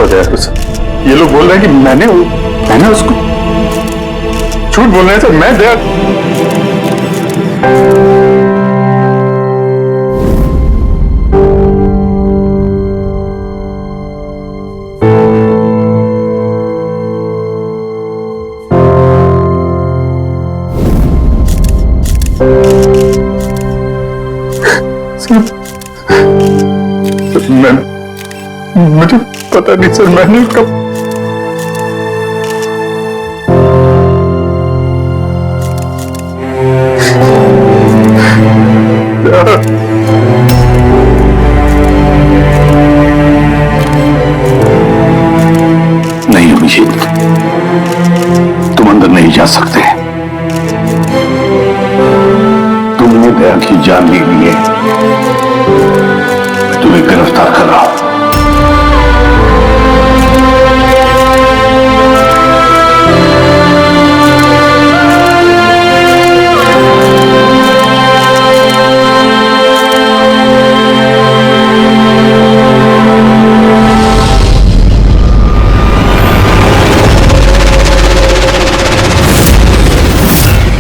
गया सर। ये लोग बोल रहे हैं कि मैंने उसको झूठ बोल रहे हैं सर। मैं दया मुझे पता नहीं सर। मैंने कब नहीं अभिषेक, तुम अंदर नहीं जा सकते। तुमने दया की जान ले ली है। मैं तुम्हें गिरफ्तार कर रहा हूं।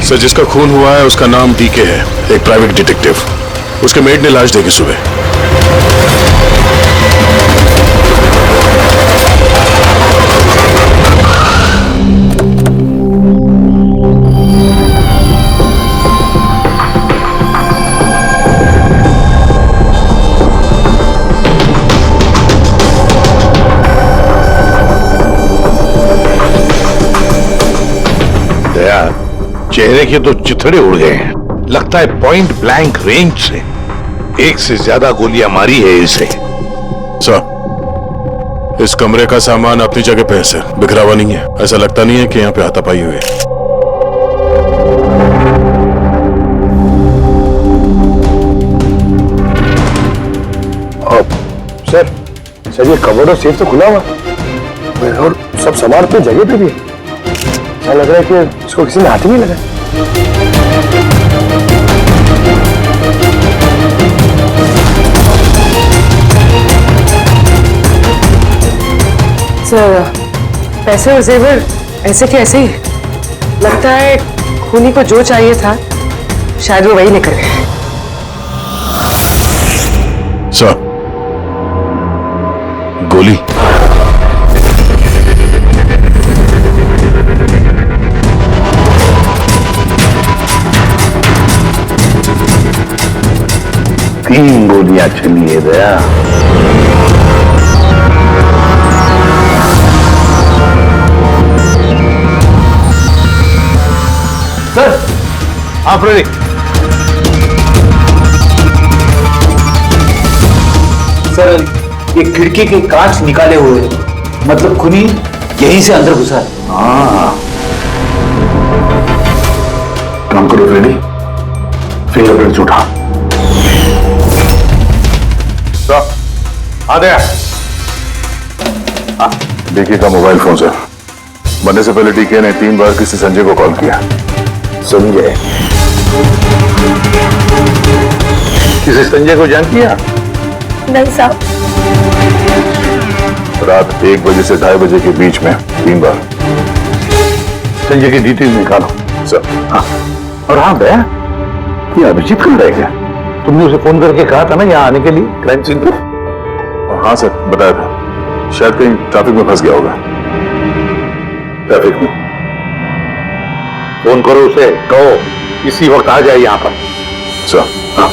सर, जिसका खून हुआ है उसका नाम डीके है, एक प्राइवेट डिटेक्टिव। उसके मेड ने लाश देखी सुबह। चेहरे के तो चिथड़े उड़ गए हैं। लगता है पॉइंट ब्लैंक रेंज से एक से ज्यादा गोलियां मारी है इसे। सर, इस कमरे का सामान अपनी जगह पे है सर, बिखरा हुआ नहीं है। ऐसा लगता नहीं है कि यहाँ पे हाथापाई हुई है। सर ये कबर्ड और सेफ तो खुला हुआ और सब सामान अपनी जगह पे भी है। ऐसा लग रहा है कि इसको किसी ने हाथ ही नहीं लगाया। सर, पैसे और जेवर ऐसे के ऐसे ही। लगता है खूनी को जो चाहिए था शायद वो वही निकल गए। सर, गोली। तीन गोलियां चली है दया। सर, आप रेडी? सर, ये खिड़की के कांच निकाले हुए हैं। मतलब खूनी यहीं से अंदर घुसा है। हाँ, काम करो रेडी। फिंगरप्रिंट्स उठा। डीके का मोबाइल फोन सर। बनने से पहले डीके ने 3 बार किसी संजय को कॉल किया। संजय? किसी संजय को जान किया? नहीं साहब। रात 1 बजे से 2:30 बजे के बीच में 3 बार। संजय की डिटेल निकालो सर। हाँ, और हाँ दया, ये अभिजीत कहाँ रह गया? तुमने उसे फोन करके कहा था ना यहाँ आने के लिए क्राइम सीन पर? हाँ सर, बताया था। शायद कहीं ट्रैफिक में फंस गया होगा। ट्रैफिक में? फोन करो उसे, कहो इसी वक्त आ जाए यहाँ पर। सर। हाँ।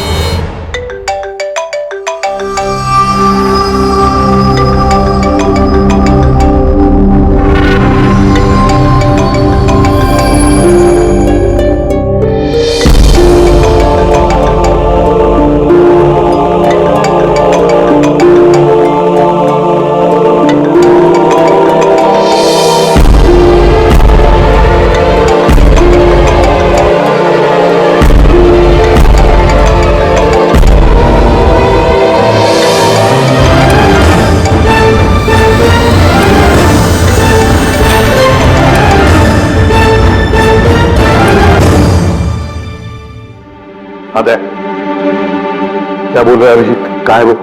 क्या बोल रहा है अभिजीत? कहाँ है वो?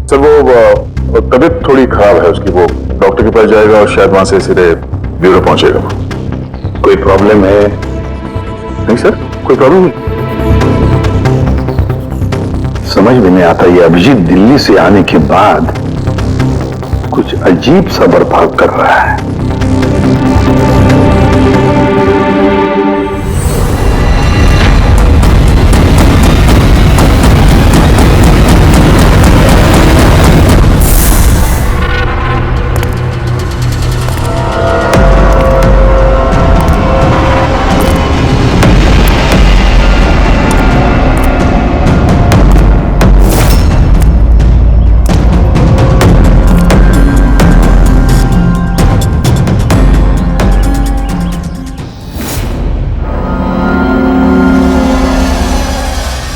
सर वो और तबीयत थोड़ी खराब है उसकी, वो डॉक्टर के पास जाएगा और शायद वहां से सीधे ब्यूरो पहुंचेगा। कोई प्रॉब्लम है? नहीं सर, कोई प्रॉब्लम नहीं। समझ में नहीं आता, ये अभिजीत दिल्ली से आने के बाद कुछ अजीब सा बर्ताव कर रहा है।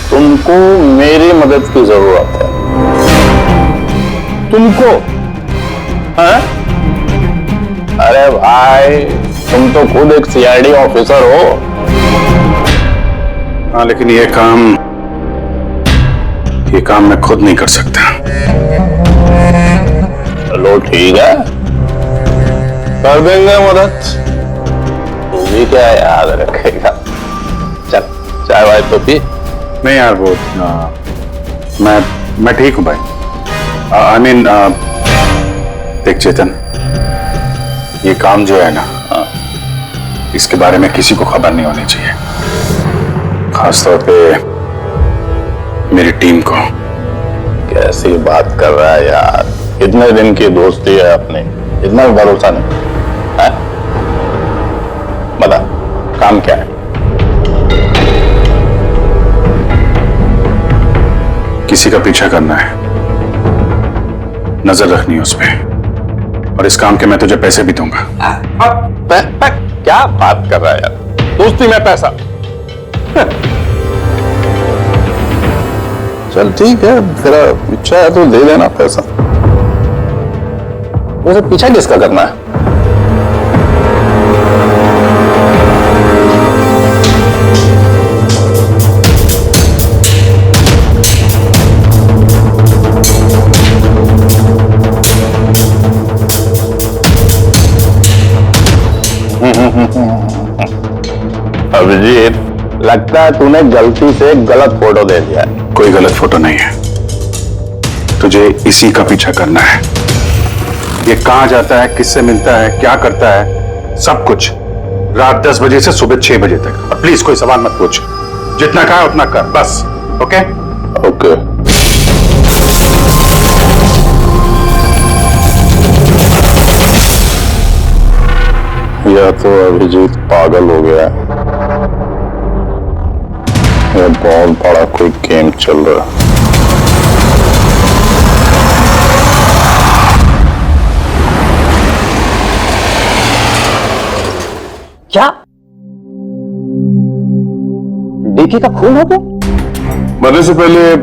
तुमको मेरी मदद की जरूरत है। तुमको? हाँ? अरे भाई, तुम तो खुद एक सीआईडी ऑफिसर हो। हाँ, लेकिन ये काम मैं खुद नहीं कर सकता। चलो ठीक है, कर देंगे मदद। तू भी क्या याद रखेगा। चल चाय वाय तो पी। नहीं यार, वो मैं ठीक हूं भाई। आई मीन देख चेतन, ये काम जो है ना, इसके बारे में किसी को खबर नहीं होनी चाहिए, खासतौर पे मेरी टीम को। कैसी बात कर रहा है यार, कितने दिन की दोस्ती है अपनी, इतना भी भरोसा नहीं है? बता काम क्या है? किसी का पीछा करना है, नजर रखनी है उस पे, और इस काम के मैं तुझे पैसे भी दूंगा। क्या बात कर रहा है यार, दोस्ती में पैसा? चल ठीक है, तेरा इच्छा है तो दे देना पैसा। वैसे पीछा किसका करना है? अभिजीत, लगता है तूने गलती से गलत फोटो दे दिया है। कोई गलत फोटो नहीं है, तुझे इसी का पीछा करना है। ये कहां जाता है, किससे मिलता है, क्या करता है, सब कुछ रात 10 बजे से सुबह 6 बजे तक। और प्लीज कोई सवाल मत पूछ, जितना कहा उतना कर बस। Okay okay. या तो अभिजीत पागल हो गया है, या बहुत बड़ा कोई गेम चल रहा है। क्या डीके का खून हो गया? मरने से पहले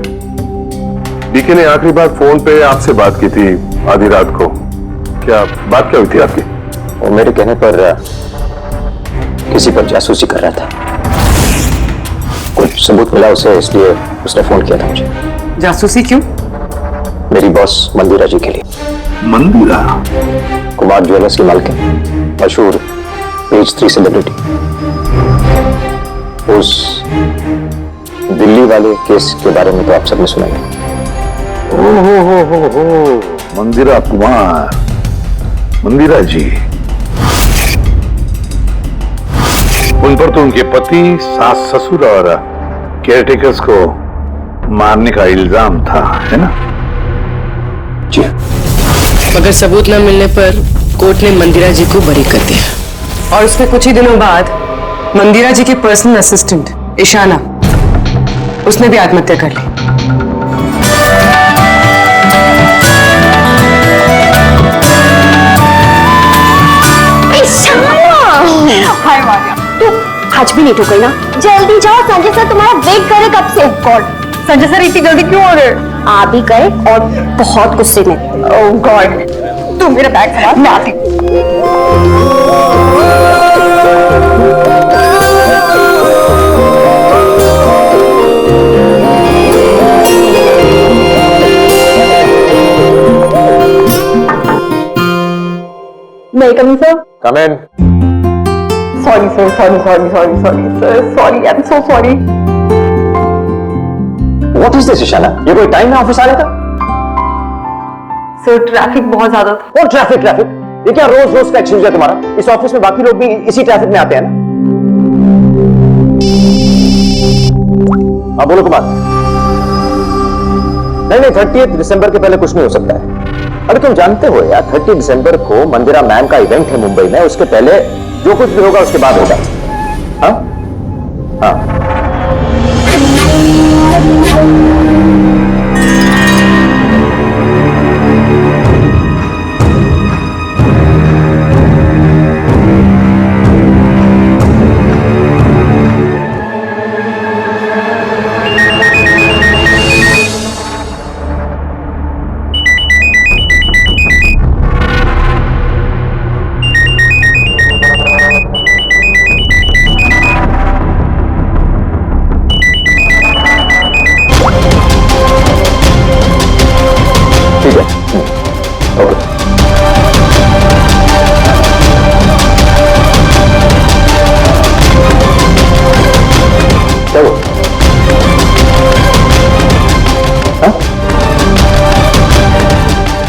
डीके ने आखिरी बार फोन पे आपसे बात की थी आधी रात को। क्या बात क्या हुई थी आपकी? वो मेरे कहने पर किसी पर जासूसी कर रहा था, कुछ सबूत मिला उसे, इसलिए उसने फोन किया था मुझे। जासूसी क्यों? मेरी बॉस मंदिरा जी के लिए। मंदिरा? कुमार ज्वेलर्स की मालकिन, मशहूर पेज 3 सेलिब्रिटी। उस दिल्ली वाले केस के बारे में तो आप सबने सुना है। हो मंदिरा कुमार, मंदिरा जी। उन पर तो उनके पति, सास ससुर और केयरटेकर्स को मारने का इल्जाम था, है ना? जी। मगर सबूत न मिलने पर कोर्ट ने मंदिरा जी को बरी कर दिया, और उसके कुछ ही दिनों बाद मंदिरा जी की पर्सनल असिस्टेंट ईशाना, उसने भी आत्महत्या कर ली। हाय मारिया, तू आज भी नहीं ठोकई ना? जल्दी जाओ, संजय सर तुम्हारा वेट करे कब से। गॉड, संजय सर इतनी जल्दी क्यों आ रहे? आ भी गए और बहुत गुस्से में। ओह गॉड, तू मेरा बैग संभाल, मैं आती हूँ। Come in. Sorry, sir. Sorry, sir. Sorry, I'm so sorry. What is this, Ishana? ये कोई टाइम में ऑफिस आ रहा था? सर ट्रैफिक बहुत ज्यादा था। और ट्रैफिक ये क्या रोज रोज का एक्सक्यूज है तुम्हारा? इस ऑफिस में बाकी लोग भी इसी ट्रैफिक में आते हैं ना? हाँ बोलो कुमार। नहीं 30 दिसंबर के पहले कुछ नहीं हो सकता है। अरे तुम जानते हो यार, 30 दिसंबर को मंदिरा मैम का इवेंट है मुंबई में, उसके पहले जो कुछ भी होगा उसके बाद होगा। हाँ हाँ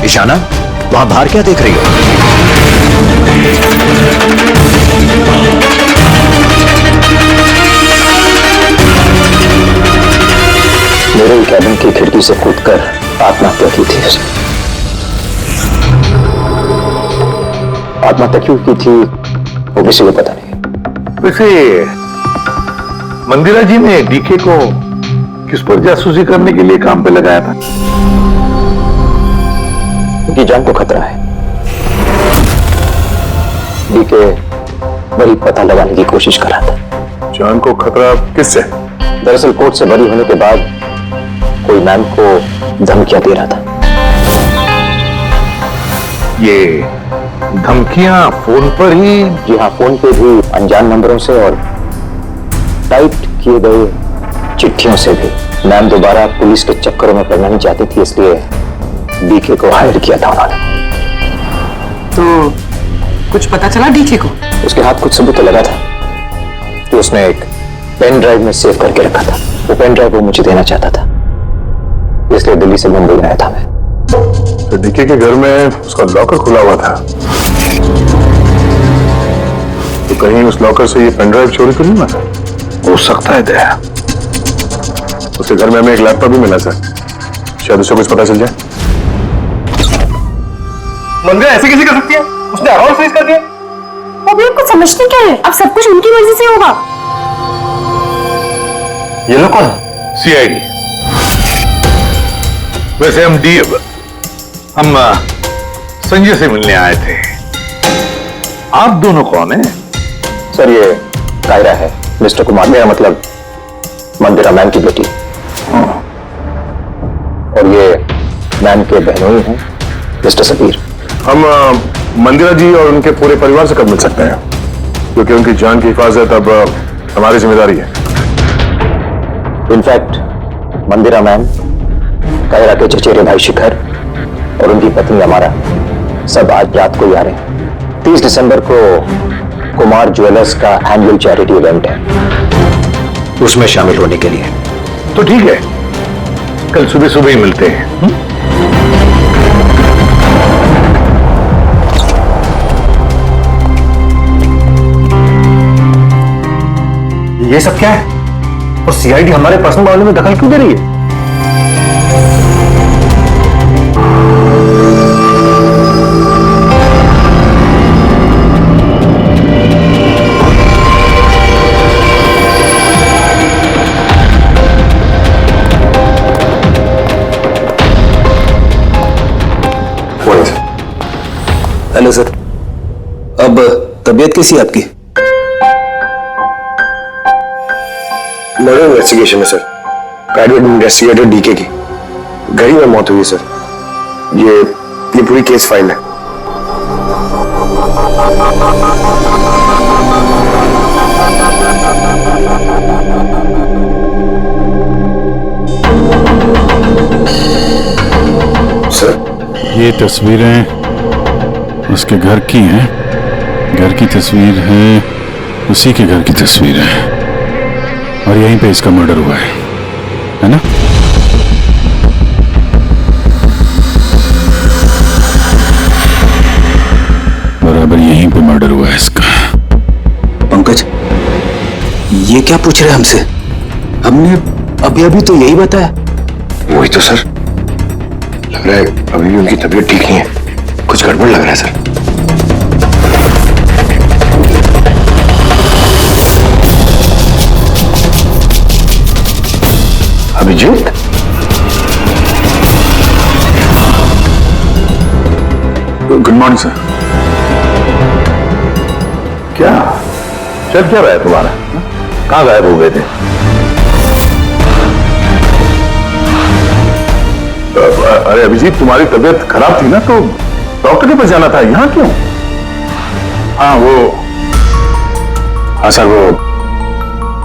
ईशाना, वहां बाहर क्या देख रही हो? मेरे कैबिन की खिड़की से कूदकर आत्महत्या की थी उसने। आत्महत्या क्यों की थी वो किसी को पता नहीं। वैसे मंदिरा जी ने डीके को किस पर जासूसी करने के लिए काम पे लगाया था? उनकी जान को खतरा है। डीके वही पता लगाने की कोशिश कर रहा था। जान को खतरा किससे? दरअसल कोर्ट से बरी होने के बाद कोई मैम को धमकियां दे रहा था। ये धमकियां फोन पर ही? जी हाँ, फोन पे भी, अनजान नंबरों से और टाइप किए गए चिट्ठियों से भी। मैम दोबारा पुलिस के चक्करों में पड़ना नहीं चाहती थी, इसलिए डीके को हायर किया था उन्होंने। तो कुछ पता चला डीके को? उसके हाथ कुछ सबूत तो लगा था कि उसने एक पेन ड्राइव में सेव करके रखा था। वो पेन ड्राइव वो मुझे देना चाहता था, इसलिए दिल्ली से मुंबई आया था मैं। तो डीके के घर में उसका लॉकर खुला हुआ था, तो कहीं उस लॉकर से ये पेन ड्राइव चोरी तो नहीं हुआ था? हो सकता है दया। उसके घर में हमें एक लैपटॉप भी मिला सर, शायद उसे कुछ पता चल जाए। मंदिरा ऐसे कैसे कर सकती है? उसने अराउंड फ्रीज कर दिया। अभी आपको समझते क्या है? अब सब कुछ उनकी मर्जी से होगा। ये लोग कौन? सीआईडी। वैसे हम संजय से मिलने आए थे। आप दोनों कौन हैं? सर ये कायरा है, मिस्टर कुमार, मेरा मतलब मंदिरा मैम की बेटी। और ये मैम के बहनोई हैं, मिस्टर सबीर। हम मंदिरा जी और उनके पूरे परिवार से कब मिल सकते हैं? क्योंकि उनकी जान की हिफाजत अब हमारी जिम्मेदारी है। इनफैक्ट मंदिरा मैम, कायरा के चचेरे भाई शिखर और उनकी पत्नी अमारा सब आज रात को ही आ रहे हैं। 30 दिसंबर को कुमार ज्वेलर्स का एनुअल चैरिटी इवेंट है, उसमें शामिल होने के लिए। तो ठीक है, कल सुबह सुबह ही मिलते हैं। ये सब क्या है? और सीआईडी हमारे पर्सनल मामले में दखल क्यों दे रही है? हेलो सर, अब तबीयत कैसी है आपकी? मर्डर इन्वेस्टिगेशन है सर, प्राइवेट इन्वेस्टिगेटर डीके की घर ही में मौत हुई है सर। ये पूरी केस फाइल है। सर ये तस्वीरें उसके घर की हैं। घर की तस्वीर है, उसी के घर की तस्वीर है, और यहीं पे इसका मर्डर हुआ है ना? बराबर यहीं पे मर्डर हुआ है इसका। पंकज, ये क्या पूछ रहे हैं हमसे? हमने अभी अभी तो यही बताया। वही तो सर, लग रहा है अभी भी उनकी तबीयत ठीक नहीं है, कुछ गड़बड़ लग रहा है sir. Abhijeet, good morning sir. क्या चल क्या रहा है तुम्हारा? कहाँ गायब हो गए थे? अरे अभिजीत, तुम्हारी तबीयत खराब थी ना, तो डॉक्टर के पास जाना था, यहाँ क्यों? हाँ सर, वो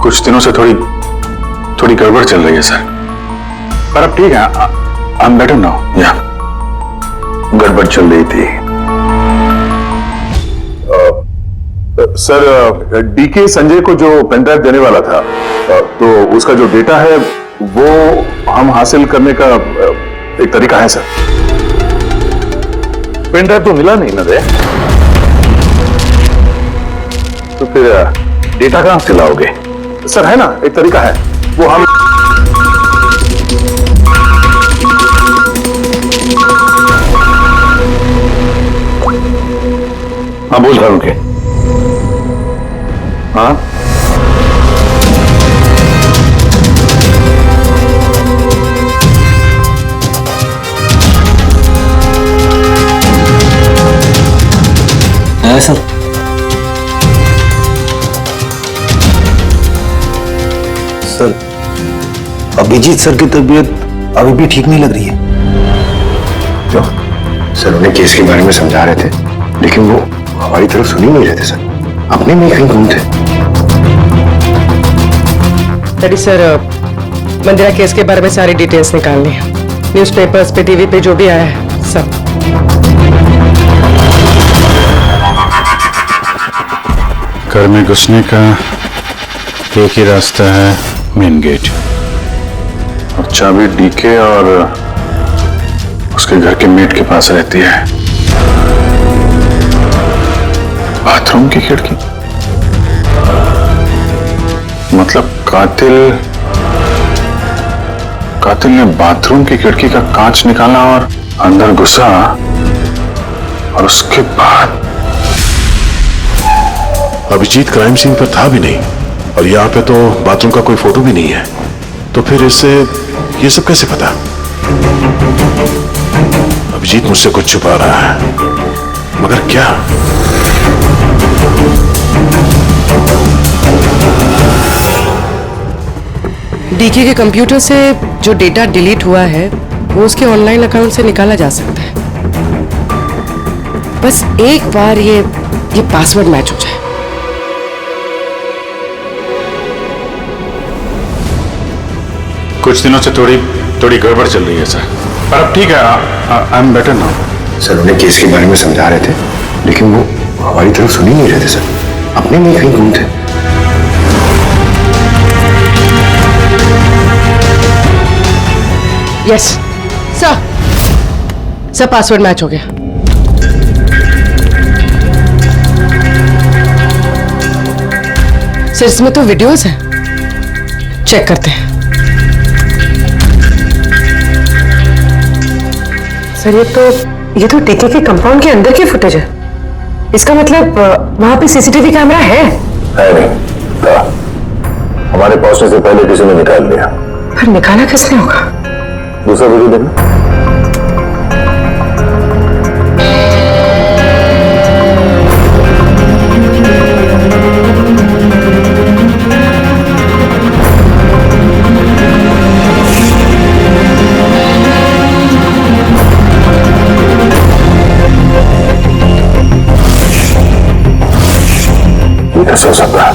कुछ दिनों से थोड़ी गड़बड़ चल रही है सर, पर अब ठीक है। I am better now. या गड़बड़ चल रही थी। सर, डीके संजय को जो पेनड्राइव देने वाला था, तो उसका जो डेटा है वो हम हासिल करने का एक तरीका है सर। पेनड्राइव तो मिला नहीं ना रे, तो फिर डेटा कहां से लाओगे? सर है ना, एक तरीका है, वो हम हाँ बोल रहा हूं के हाँ है सर। सर, अभिजीत सर की तबीयत अभी भी ठीक नहीं लग रही है। क्यों? सर उन्हें केस के बारे में समझा रहे थे, लेकिन वो हमारी तरफ सुन ही नहीं रहे थे सर, अपने में कहीं गुम थे। तभी सर मंदिरा केस के बारे में सारी डिटेल्स निकालनी है, न्यूज़पेपर्स पे, टीवी पे जो भी आया है सब। घर में घुसने का एक ही रास्ता है, मेन गेट, और चाबी डीके और उसके घर के मेट के पास रहती है। बाथरूम की खिड़की, मतलब कातिल ने बाथरूम की खिड़की का कांच निकाला और अंदर घुसा, और उसके बाद अभिजीत क्राइम सीन पर था भी नहीं, और यहाँ पे तो बाथरूम का कोई फोटो भी नहीं है, तो फिर इससे ये सब कैसे पता? अभिजीत मुझसे कुछ छुपा रहा है, मगर क्या? डीके के कंप्यूटर से जो डेटा डिलीट हुआ है वो उसके ऑनलाइन अकाउंट से निकाला जा सकता है, बस एक बार ये पासवर्ड मैच हो जाए। कुछ दिनों से थोड़ी गड़बड़ चल रही है सर, पर अब ठीक है, I am better now. Sir उन्हें केस के बारे में समझा रहे थे, लेकिन वो हमारी तरफ सुन ही नहीं रहे थे सर, अपने में कहीं गुम थे। यस सर, पासवर्ड मैच हो गया। सर इसमें तो वीडियोस हैं, चेक करते हैं। सर ये तो डीके के कंपाउंड के अंदर की फुटेज है, इसका मतलब वहां पे सीसीटीवी कैमरा है नहीं था, हमारे पहुंचने से पहले किसी ने निकाल लिया। पर निकाला किसने होगा? दूसरा वीडियो देखना। ये कैसे हो सकता है?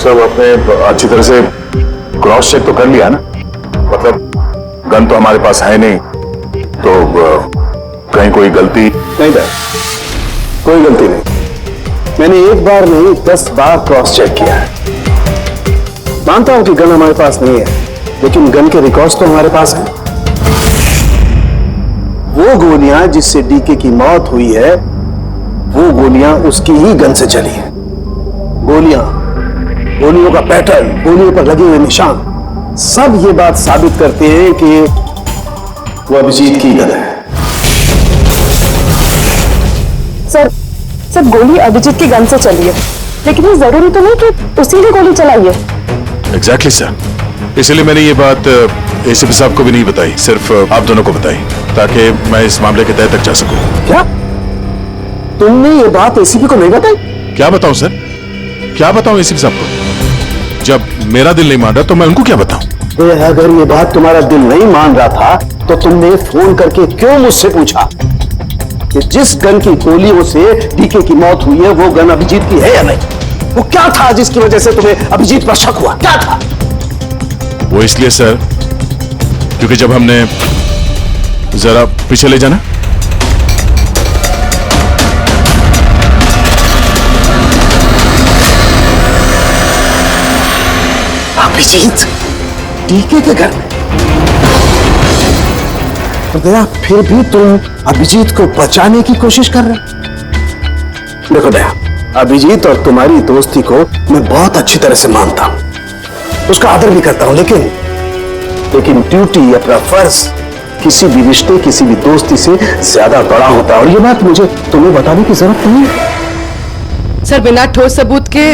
सब आपने अच्छी तरह से क्रॉस चेक तो कर लिया ना? मतलब गन तो हमारे पास है नहीं, तो कहीं कोई गलती? नहीं था, कोई गलती नहीं। मैंने एक बार नहीं 10 बार क्रॉस चेक किया है। मानता हूं कि गन हमारे पास नहीं है, लेकिन गन के रिकॉर्ड्स तो हमारे पास हैं। वो गोलियां जिससे डीके की मौत हुई है, वो गोलियां उसकी ही गन से चली है। गोलियों का पैटर्न, गोलियों पर लगे हुए निशान, सब ये बात साबित करते हैं कि वो अभिजीत की गन है। सर गोली अभिजीत की गन से चली है, लेकिन ये जरूरी तो नहीं कि उसी ने गोली चलाई है। एग्जैक्टली सर, इसलिए मैंने ये बात एसीपी साहब को भी नहीं बताई, सिर्फ आप दोनों को बताई, ताकि मैं इस मामले के तह तक जा सकूं। क्या तुमने ये बात एसीपी को नहीं बताई? क्या बताऊं सर, क्या बताऊं एसीपी साहब को? जब मेरा दिल नहीं मान रहा तो मैं उनको क्या बताऊं? अगर ये बात तुम्हारा दिल नहीं मान रहा था तो तुमने फोन करके क्यों मुझसे पूछा कि जिस गन की गोलियों से डीके की मौत हुई है वो गन अभिजीत की है या नहीं? वो क्या था जिसकी वजह से तुम्हें अभिजीत पर शक हुआ? क्या था वो? इसलिए सर क्योंकि जब हमने, जरा पीछे ले जाना। अभिजीत डीके के घर में? तो दया, फिर भी तुम अभिजीत को बचाने की कोशिश कर रहे? देखो दया, अभिजीत और तुम्हारी दोस्ती को मैं बहुत अच्छी तरह से मानता हूं, उसका आदर भी करता हूं, लेकिन ड्यूटी, अपना फर्ज किसी भी रिश्ते, किसी भी दोस्ती से ज्यादा बड़ा होता है, और ये बात मुझे तुम्हें बताने की जरूरत नहीं है। सर बिना ठोस सबूत के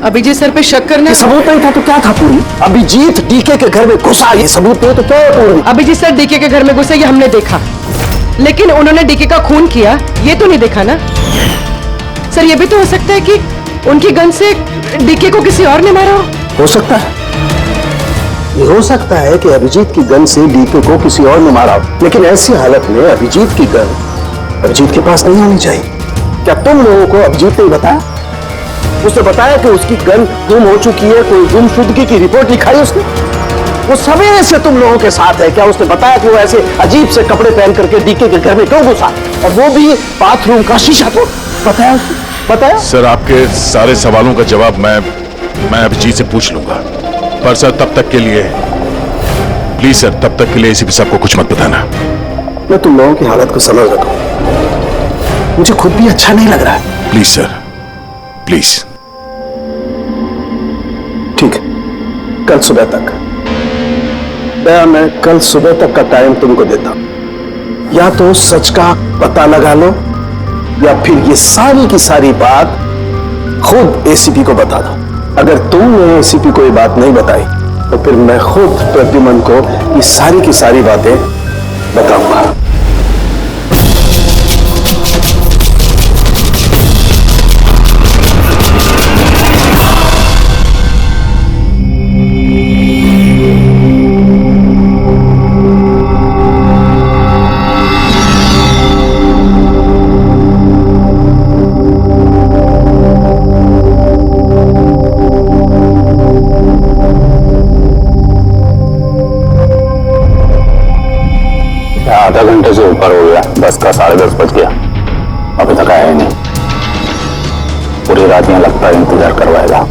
अभिजीत सर पे शक करना। सबूत नहीं था तो क्या था? पूरी अभिजीत डीके के घर में घुसा, ये सबूत नहीं तो क्या है? पूरी अभिजीत सर डीके के घर में घुसे ये हमने देखा, लेकिन उन्होंने डीके का खून किया ये तो नहीं देखा ना। सर ये भी तो हो सकता है कि उनकी गन से डीके को किसी और ने मारा हो सकता है, ये हो सकता है कि अभिजीत की गन से डीके को किसी और ने मारा हो, लेकिन ऐसी हालत में अभिजीत की गन अभिजीत के पास नहीं आनी चाहिए। क्या तुम लोगों को अभिजीत ने बताया? उसने बताया कि उसकी गन गुम हो चुकी है, कोई गुमशुदगी की रिपोर्ट लिखाई उसने? वो सवेरे से तुम लोगों के साथ है, क्या उसने बताया कि वो ऐसे अजीब से कपड़े पहन करके डीके के घर में क्यों घुसा, और वो भी बाथरूम का शीशा तोड़? बताया उसने? बताया? सर आपके सारे सवालों का जवाब मैं अभिजीत से पूछ लूंगा, पर सर तब तक के लिए प्लीज सर, तब तक के लिए एसीपी साहब को कुछ मत बताना। मैं तुम लोगों की हालत को समझ रहा हूं, मुझे खुद भी अच्छा नहीं लग रहा है। Please sir, please. ठीक है, कल सुबह तक, दया मैं कल सुबह तक का टाइम तुमको देता हूं। या तो सच का पता लगा लो, या फिर ये सारी की सारी बात खुद एसीपी को बता दो। अगर तुमने एसीपी को ये बात नहीं बताई तो फिर मैं खुद प्रद्युमन को ये सारी की सारी बातें बताऊंगा। आधा घंटे से ऊपर हो गया, 10 का 10:30 बज गया, अभी तक आया ही नहीं। पूरी रात यहाँ लगता है इंतजार करवाएगा।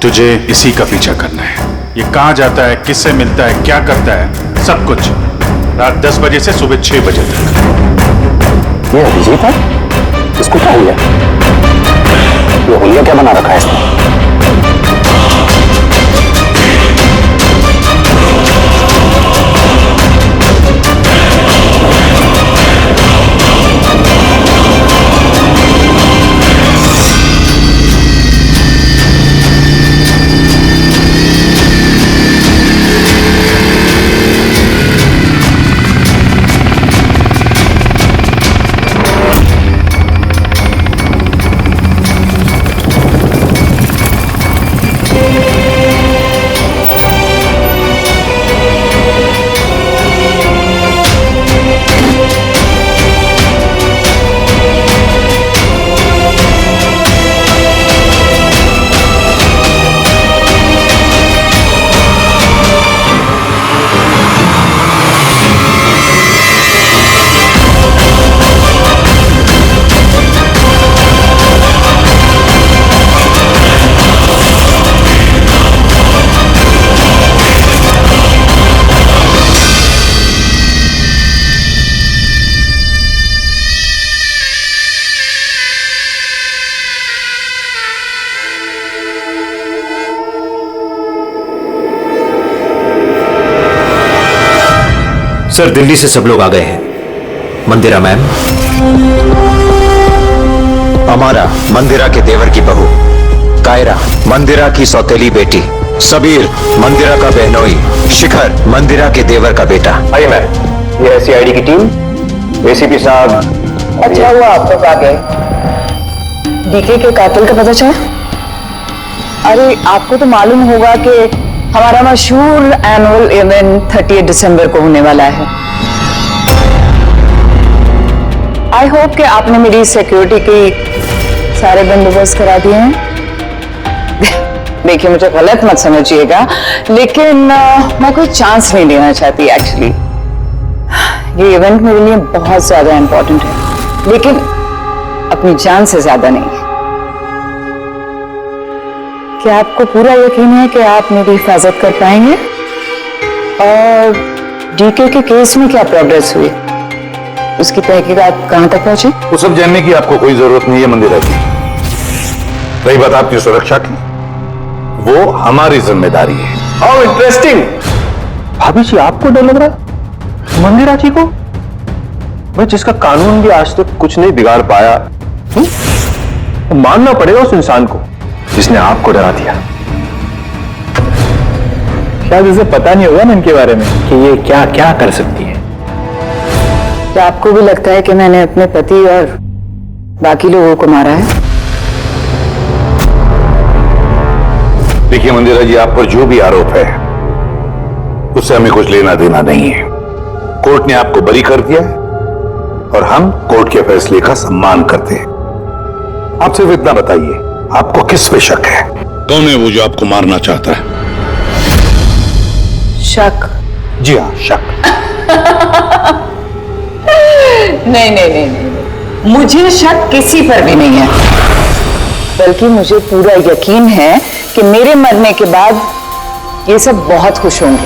तुझे इसी का पीछा करना है। ये कहां जाता है, किससे मिलता है, क्या करता है, सब कुछ रात 10 बजे से सुबह 6 बजे तक। ये अभिजीत है? इसको क्या हुआ? ये होलिया क्या बना रखा है इसने? सर, दिल्ली से सब लोग आ गए हैं। मंदिरा मैम, अमारा मंदिरा के देवर की बहू, कायरा मंदिरा की सौतेली बेटी, सबीर मंदिरा का बहनोई, शिखर मंदिरा के देवर का बेटा। आइए मैम, ये सीआईडी की टीम, एसीपी साहब। अच्छा हुआ आप लोग आ गए। डीके के कातिल का पता चला? अरे आपको तो मालूम होगा कि हमारा मशहूर एनुअल इवेंट 30 दिसंबर को होने वाला है। आई होप कि आपने मेरी सिक्योरिटी की सारे बंदोबस्त करा दिए हैं। देखिए, मुझे गलत मत समझिएगा, लेकिन मैं कोई चांस नहीं देना चाहती एक्चुअली। ये इवेंट मेरे लिए बहुत ज्यादा इंपॉर्टेंट है, लेकिन अपनी जान से ज्यादा नहीं। क्या आपको पूरा यकीन है कि आप मेरी हिफाजत कर पाएंगे? और डीके के केस में क्या प्रोग्रेस हुई? उसकी तहकीकात कहां तक पहुंची? वो सब जानने की आपको कोई जरूरत नहीं है मंदिरा जी। रही बात आपकी सुरक्षा की, वो हमारी जिम्मेदारी है। How interesting. भाभी जी, आपको डर लग रहा है मंदिरा जी को? भाई, जिसका कानून भी आज तक कुछ नहीं बिगाड़ पाया, तो मानना पड़ेगा उस इंसान को जिसने आपको डरा दिया। शायद उसे पता नहीं होगा ना इनके बारे में कि ये क्या क्या कर सकती है। क्या आपको भी लगता है कि मैंने अपने पति और बाकी लोगों को मारा है? देखिए मंदिरा जी, आप पर जो भी आरोप है उससे हमें कुछ लेना देना नहीं है। कोर्ट ने आपको बरी कर दिया है और हम कोर्ट के फैसले का सम्मान करते हैं। आप सिर्फ इतना बताइए, आपको किस पे शक है? कौन है वो जो आपको मारना चाहता है? शक? जी हाँ, शक। नहीं, मुझे शक किसी पर भी नहीं है, बल्कि मुझे पूरा यकीन है कि मेरे मरने के बाद ये सब बहुत खुश होंगे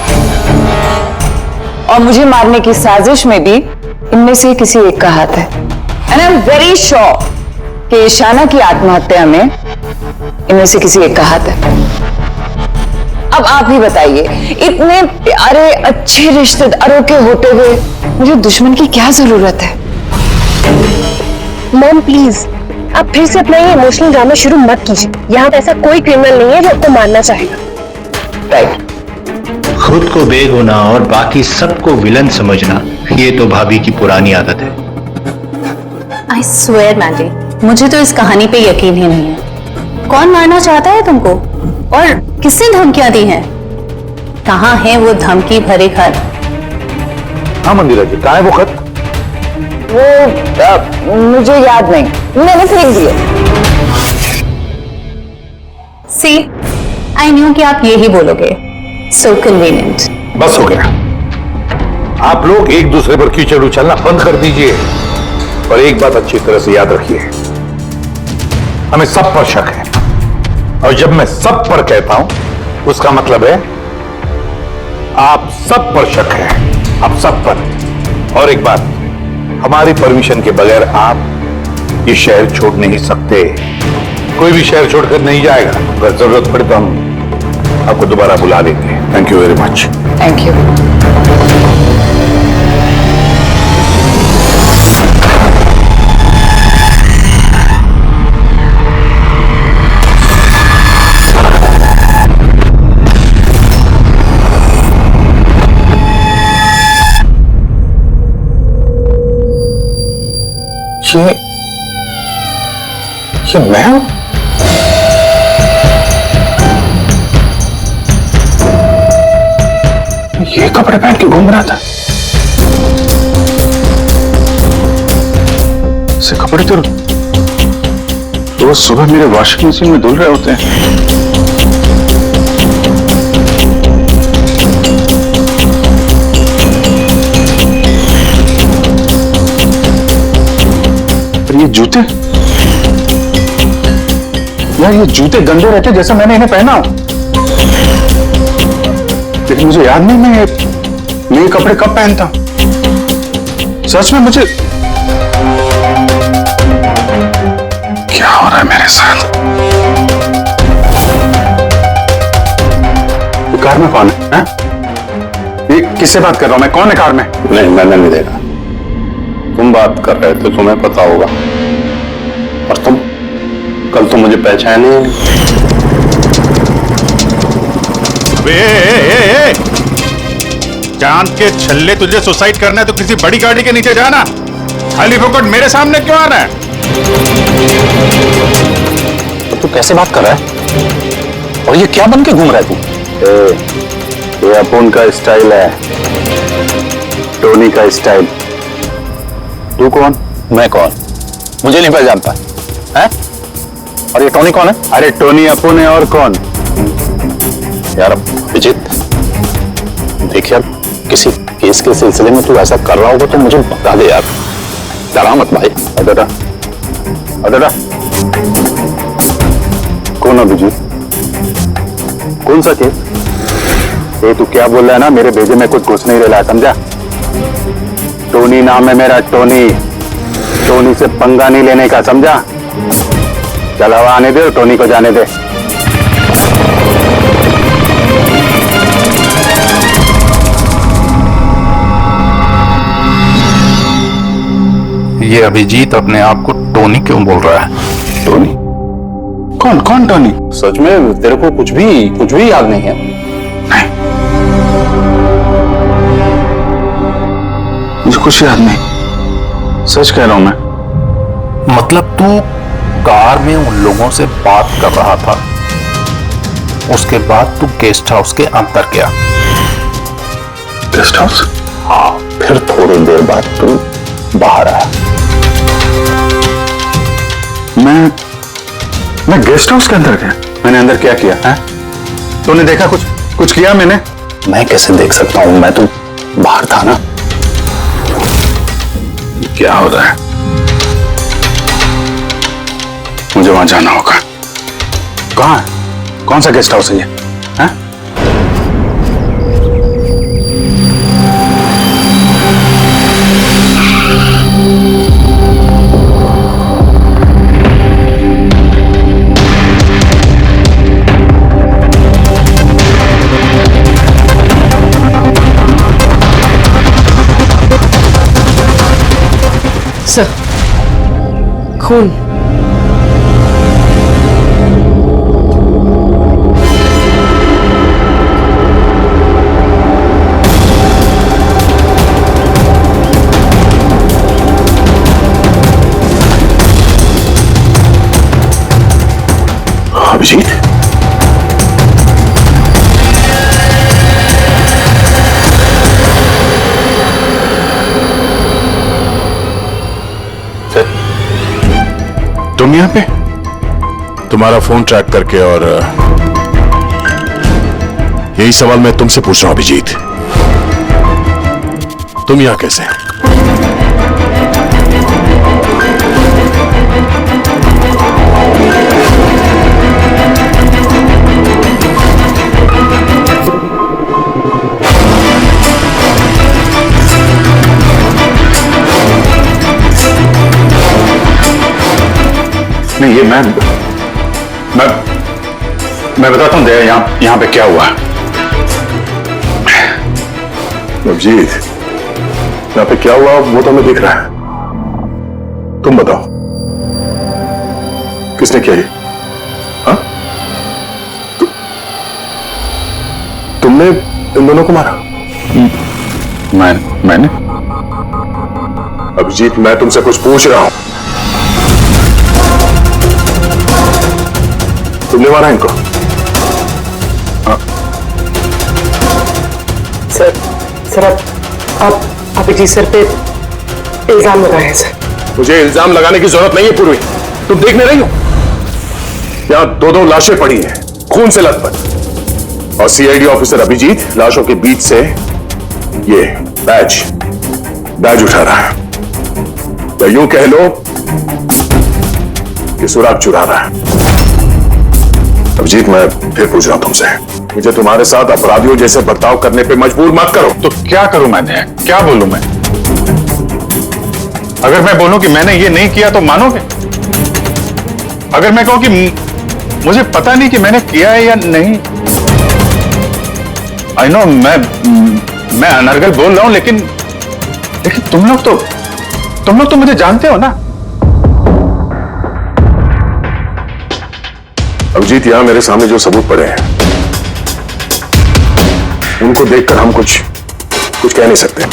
और मुझे मारने की साजिश में भी इनमें से किसी एक का हाथ है। And I am very sure कि ईशाना की आत्महत्या में इनमें से किसी एक का हाथ है। अब आप ही बताइए, इतने प्यारे अच्छे रिश्तेदारों के होते हुए मुझे दुश्मन की क्या जरूरत है? मॉम प्लीज, आप फिर से अपना ये इमोशनल ड्रामा शुरू मत कीजिए। यहाँ पे ऐसा कोई क्रिमिनल नहीं है जो आपको मारना चाहेगा। राइट। खुद को बेगुनाह और बाकी सबको विलन समझना, ये तो भाभी की पुरानी आदत है। आई स्वेयर मैंडी, मुझे तो इस कहानी पे यकीन ही नहीं है। कौन मारना चाहता है तुमको और किसने धमकियां दी हैं? कहाँ है वो धमकी भरे खत? हाँ मंदिरा जी, कहाँ है वो खत? वो मुझे याद नहीं, मैंने फेंक दिया। सी, आई न्यू कि आप यही बोलोगे। सो कन्वीनियंट। बस हो गया। आप लोग एक दूसरे पर कीचड़ उछलना बंद कर दीजिए और एक बात अच्छी तरह से याद रखिए, हमें सब पर शक है। और जब मैं सब पर कहता हूं उसका मतलब है आप सब पर शक है, आप सब पर। और एक बात, हमारी परमिशन के बगैर आप ये शहर छोड़ नहीं सकते। कोई भी शहर छोड़कर नहीं जाएगा। अगर जरूरत पड़े तो हम आपको दोबारा बुला लेंगे। Thank you very much. Thank you. ये मैं हूं? ये कपड़े पहन के घूम रहा था। से कपड़े तो रोज सुबह मेरे वॉशिंग मशीन में धुल रहे होते हैं। पर ये जूते, यार ये जूते गंदे रहते जैसा मैंने इन्हें पहना हो। लेकिन मुझे याद नहीं मैं ये कपड़े कब पहनता। सच में मुझे क्या हो रहा है मेरे साथ? कार में कौन है? किससे बात कर रहा हूं मैं? कौन है कार में? नहीं, मैंने नहीं देखा। तुम बात कर रहे थे, तुम्हें पता होगा। और तुम कल तो मुझे पहचाने। चांद के छल्ले, तुझे सुसाइड करना है तो किसी बड़ी गाड़ी के नीचे जाना, खाली फोकट मेरे सामने क्यों आना है? तो तू कैसे बात कर रहा है? और ये क्या बन के घूम रहा है तू? ये अपुन का स्टाइल है, टोनी का स्टाइल। तू कौन? मैं कौन? मुझे नहीं पहचानता है? और ये टोनी कौन है? अरे टोनी अपुन है, और कौन? यार अभिजीत, देख यार, किसी केस के सिलसिले में तू ऐसा कर रहा होगा तो मुझे बता दे यार, डरा मत भाई। अदरा अदरा, कौन अभिजीत? कौन सा केस? ये तू क्या बोल रहा है ना, मेरे भेजे में कुछ घुस नहीं रहा है, समझा? टोनी नाम है मेरा, टोनी। टोनी से पंगा नहीं लेने का, समझा? चल हवा आने दे, टोनी को जाने दे। ये अभिजीत अपने आप को टोनी क्यों बोल रहा है? टोनी? कौन कौन टोनी? सच में तेरे को कुछ भी याद नहीं है? नहीं, मुझे कुछ याद नहीं, सच कह रहा हूं मैं। मतलब तू कार में उन लोगों से बात कर रहा था, उसके बाद तू गेस्ट हाउस के अंदर गया। Guest house? हाँ, फिर थोड़ी देर बाद तू बाहर आया। मैं गेस्ट हाउस के अंदर गया? मैंने अंदर क्या किया है? तूने देखा कुछ किया मैंने? मैं कैसे देख सकता हूं, मैं तो बाहर था ना। क्या हो रहा है? मुझे वहां जाना होगा। कहां है? कौन सा गेस्ट हाउस है ये? है? सर, खून। अभिजीत? तुम यहाँ पे? तुम्हारा फोन ट्रैक करके, और यही सवाल मैं तुमसे पूछ रहा हूं अभिजीत, तुम यहाँ कैसे? नहीं, ये मैं बताता हूं दया, यहां पे क्या हुआ। अभिजीत, यहां पे क्या हुआ वो तो हमें दिख रहा है, तुम बताओ किसने किया ये? हाँ? तुमने इन दोनों को मारा? मैंने? अभिजीत, मैं तुमसे कुछ पूछ रहा हूं। तुमने मारा इनको? हाँ। सर आप अभिजीत सर पे इल्जाम लगाए हैं सर। मुझे इल्जाम लगाने की जरूरत नहीं है पूर्वी, तुम देख नहीं रही हो? यहां दो लाशें पड़ी हैं, खून से लथपथ, और सीआईडी ऑफिसर अभिजीत लाशों के बीच से ये बैज उठा रहा है, या यूं कह लो कि सुराग चुरा रहा है। अभिजीत, मैं फिर पूछ रहा हूं तुमसे, मुझे तुम्हारे साथ अपराधियों जैसे बर्ताव करने पे मजबूर मत करो। तो क्या करूं मैंने? क्या बोलूं मैं? अगर मैं बोलूं कि मैंने ये नहीं किया तो मानोगे? अगर मैं कहूं कि मुझे पता नहीं कि मैंने किया है या नहीं? आई नो, मैं अनर्गल बोल रहा हूं, लेकिन तुम लोग तो मुझे जानते हो ना। अभिजीत, यहां मेरे सामने जो सबूत पड़े हैं उनको देखकर हम कुछ कह नहीं सकते।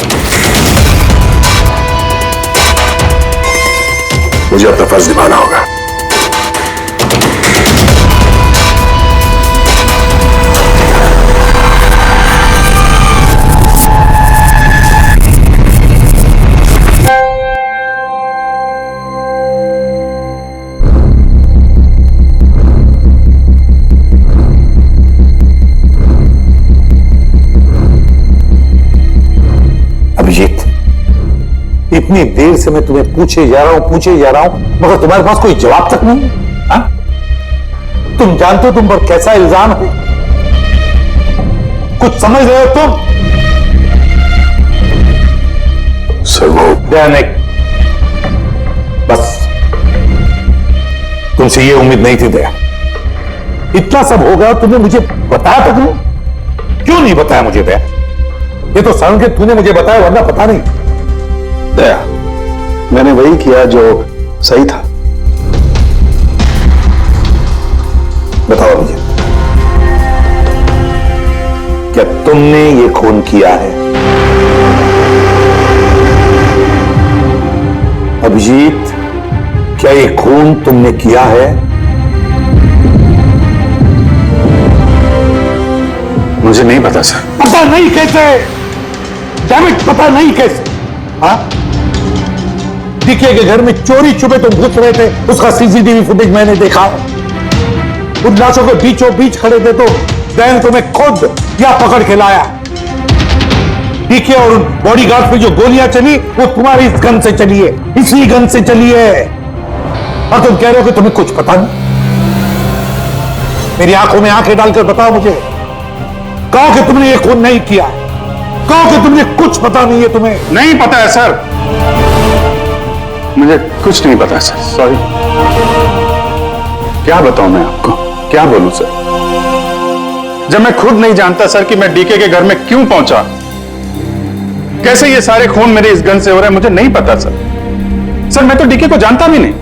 मुझे अपना फर्ज निभाना होगा। अभिजीत, इतनी देर से मैं तुम्हें पूछे जा रहा हूं, मगर तुम्हारे पास कोई जवाब तक नहीं है। हाँ? तुम जानते हो तुम पर कैसा इल्जाम है? कुछ समझ रहे हो तुम? सर वो नहीं, बस तुमसे ये उम्मीद नहीं थी दया। इतना सब हो गया, तुमने मुझे बताया तक नहीं? क्यों नहीं बताया मुझे दया? ये तो समझ के तूने मुझे बताया, वरना पता नहीं। दया, मैंने वही किया जो सही था। बताओ मुझे, क्या तुमने ये खून किया है? अभिजीत, क्या ये खून तुमने किया है? मुझे नहीं पता सर। पता नहीं कैसे? डैमेट, पता नहीं कैसे? हाँ? डीके के घर में चोरी छुपे तुम घुस रहे थे, उसका सीसीटीवी फुटेज मैंने देखा। उन लाशों के बीचों बीच खड़े थे तो बैन तुम्हें खुद या पकड़ के लाया। डीके और उन बॉडीगार्ड पे जो गोलियां चली वो तुम्हारी इस गन से चली है, इसी गन से चली है। और तुम कह रहे हो कि तुम्हें कुछ पता नहीं? मेरी आंखों में आंखें डालकर बताओ मुझे, कहो कि तुमने ये खून नहीं किया, कहो कि तुमने कुछ पता नहीं है। तुम्हें नहीं पता है सर, मुझे कुछ नहीं पता सर, सॉरी। क्या बताऊं मैं आपको, क्या बोलूं सर, जब मैं खुद नहीं जानता सर कि मैं डीके के घर में क्यों पहुंचा, कैसे ये सारे खून मेरे इस गन से हो रहे हैं, मुझे नहीं पता सर। सर मैं तो डीके को जानता भी नहीं,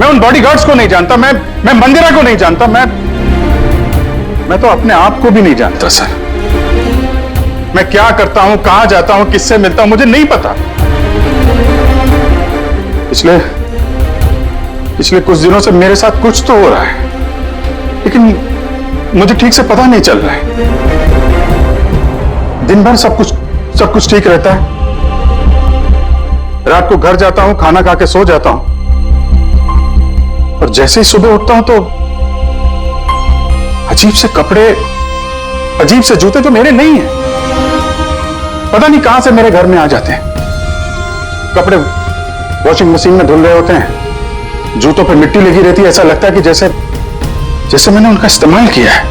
मैं उन बॉडीगार्ड्स को नहीं जानता, मैं मंदिरा को नहीं जानता, मैं तो अपने आप को भी नहीं जानता सर। मैं क्या करता हूं, कहां जाता हूं, किससे मिलता हूं, मुझे नहीं पता। पिछले कुछ दिनों से मेरे साथ कुछ तो हो रहा है, लेकिन मुझे ठीक से पता नहीं चल रहा है। दिन भर सब कुछ ठीक रहता है, रात को घर जाता हूं, खाना खा के सो जाता हूं, और जैसे ही सुबह उठता हूं तो अजीब से कपड़े, अजीब से जूते जो मेरे नहीं हैं, पता नहीं कहां से मेरे घर में आ जाते हैं। कपड़े वॉशिंग मशीन में धुल रहे होते हैं, जूतों पर मिट्टी लगी रहती है, ऐसा लगता है कि जैसे मैंने उनका इस्तेमाल किया है,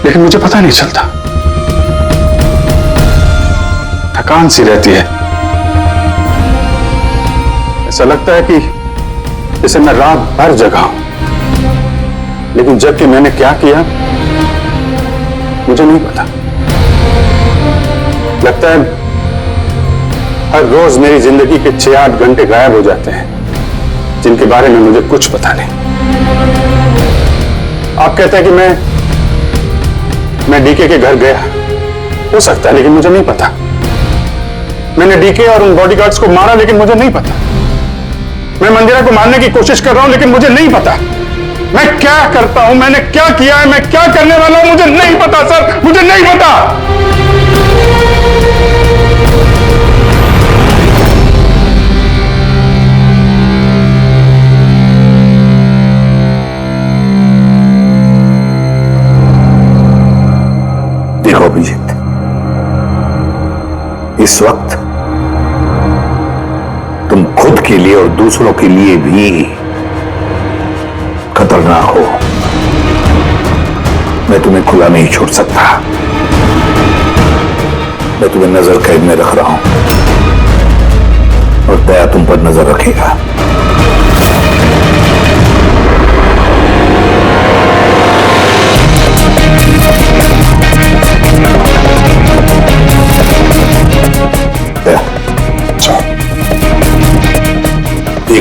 लेकिन मुझे पता नहीं चलता। थकान सी रहती है, ऐसा लगता है कि जैसे मैं रात भर जगा हूं, लेकिन जब कि मैंने क्या किया मुझे नहीं पता। लगता है हर रोज मेरी जिंदगी के 6-8 घंटे गायब हो जाते हैं, जिनके बारे में मुझे कुछ पता नहीं। आप कहते हैं कि मैं डीके के घर गया, हो सकता है, लेकिन मुझे नहीं पता। मैंने डीके और उन बॉडीगार्ड्स को मारा, लेकिन मुझे नहीं पता। मैं मंदिरा को मारने की कोशिश कर रहा हूं, लेकिन मुझे नहीं पता। मैं क्या करता हूं, मैंने क्या किया है, मैं क्या करने वाला हूं, मुझे नहीं पता सर, मुझे नहीं पता। देखो अभिजीत, इस वक्त तुम खुद के लिए और दूसरों के लिए भी खतरनाक हो। मैं तुम्हें खुला नहीं छोड़ सकता, मैं तुम्हें नजर कैद में रख रहा हूं, और दया तुम पर नजर रखेगा।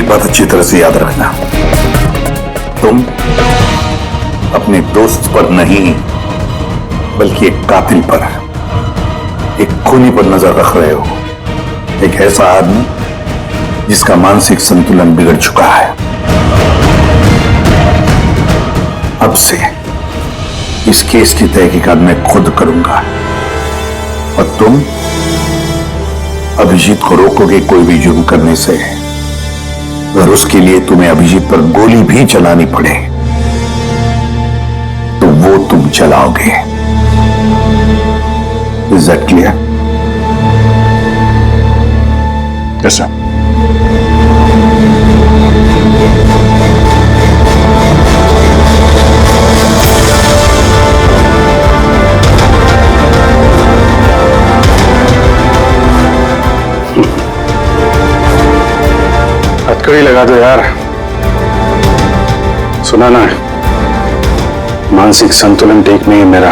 बात अच्छी तरह से याद रखना, तुम अपने दोस्त पर नहीं बल्कि एक कातिल पर, एक खूनी पर नजर रख रहे हो। एक ऐसा आदमी जिसका मानसिक संतुलन बिगड़ चुका है। अब से इस केस की तहकीकात मैं खुद करूंगा और तुम अभिजीत को रोकोगे कोई भी जुर्म करने से। अगर उसके लिए तुम्हें अभिजीत पर गोली भी चलानी पड़े तो वो तुम चलाओगे। Is that clear? Yes sir. हथकड़ी लगा दो यार। सुना ना, मानसिक संतुलन ठीक नहीं है मेरा।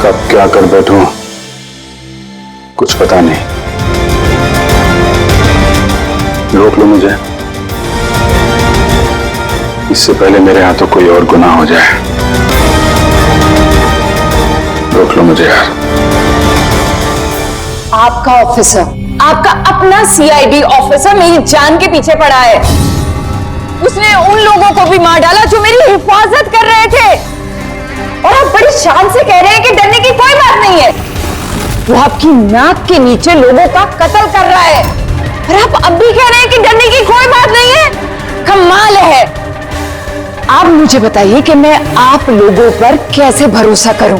कब क्या कर बैठूं कुछ पता नहीं। रोक लो मुझे, इससे पहले मेरे हाथों कोई और गुनाह हो जाए। रोक लो मुझे यार। आपका ऑफिसर, आपका अपना सीआईडी ऑफिसर मेरी जान के पीछे पड़ा है। उसने उन लोगों को भी मार डाला जो मेरी हिफाजत कर रहे थे, और आप बड़ी शान से कह रहे हैं कि डरने की कोई बात नहीं है। वो आपकी नाक के नीचे लोगों का कत्ल कर रहा है और आप अब भी कह रहे हैं कि डरने की कोई बात नहीं है। कमाल है। आप मुझे बताइए कि मैं आप लोगों पर कैसे भरोसा करूं।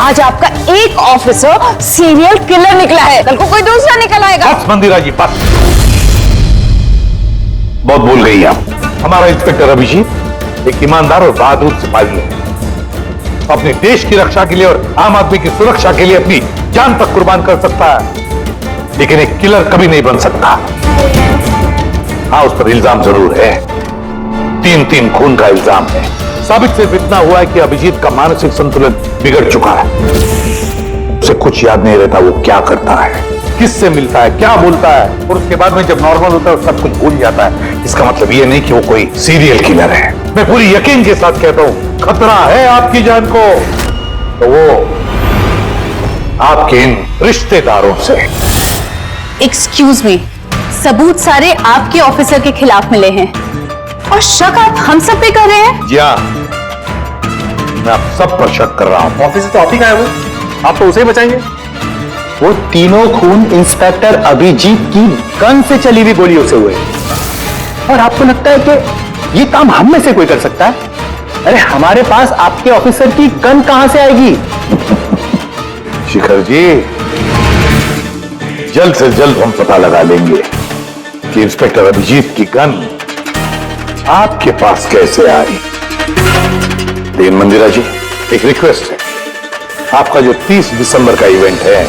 आज आपका एक ऑफिसर सीरियल किलर निकला है, कल को कोई दूसरा निकल आएगा। बस मंदिरा जी बस, बहुत भूल गई आप। हमारा इंस्पेक्टर अभिजीत एक ईमानदार और बहादुर सिपाही है। अपने देश की रक्षा के लिए और आम आदमी की सुरक्षा के लिए अपनी जान तक कुर्बान कर सकता है, लेकिन एक किलर कभी नहीं बन सकता। हाँ, उस पर इल्जाम जरूर है, 3 खून का इल्जाम है। साबित सिर्फ इतना हुआ है कि अभिजीत का मानसिक संतुलन बिगड़ चुका है। उसे कुछ याद नहीं रहता वो क्या करता है, किससे मिलता है, क्या बोलता है, और उसके बाद में जब नॉर्मल होता है सब कुछ भूल जाता है। इसका मतलब ये नहीं कि वो कोई सीरियल किलर है। मैं पूरी यकीन के साथ कहता हूं, खतरा है आपकी जान को तो वो आपके इन रिश्तेदारों से। एक्सक्यूज मी, सबूत सारे आपके ऑफिसर के खिलाफ मिले हैं और शक आप हम सब पे कर रहे हैं। जी हाँ, मैं आप सब पर शक कर रहा हूं। ऑफिसर तो आप ही का है, वो आप तो उसे ही बचाएंगे। वो तीनों खून इंस्पेक्टर अभिजीत की गन से चली हुई गोलियों से हुए, और आपको लगता है कि ये काम हम में से कोई कर सकता है? अरे हमारे पास आपके ऑफिसर की गन कहां से आएगी? शिखर जी, जल्द से जल्द हम पता लगा लेंगे कि इंस्पेक्टर अभिजीत की गन आपके पास कैसे आई। लेकिन मंदिरा जी, एक रिक्वेस्ट है, आपका जो 30 दिसंबर का इवेंट है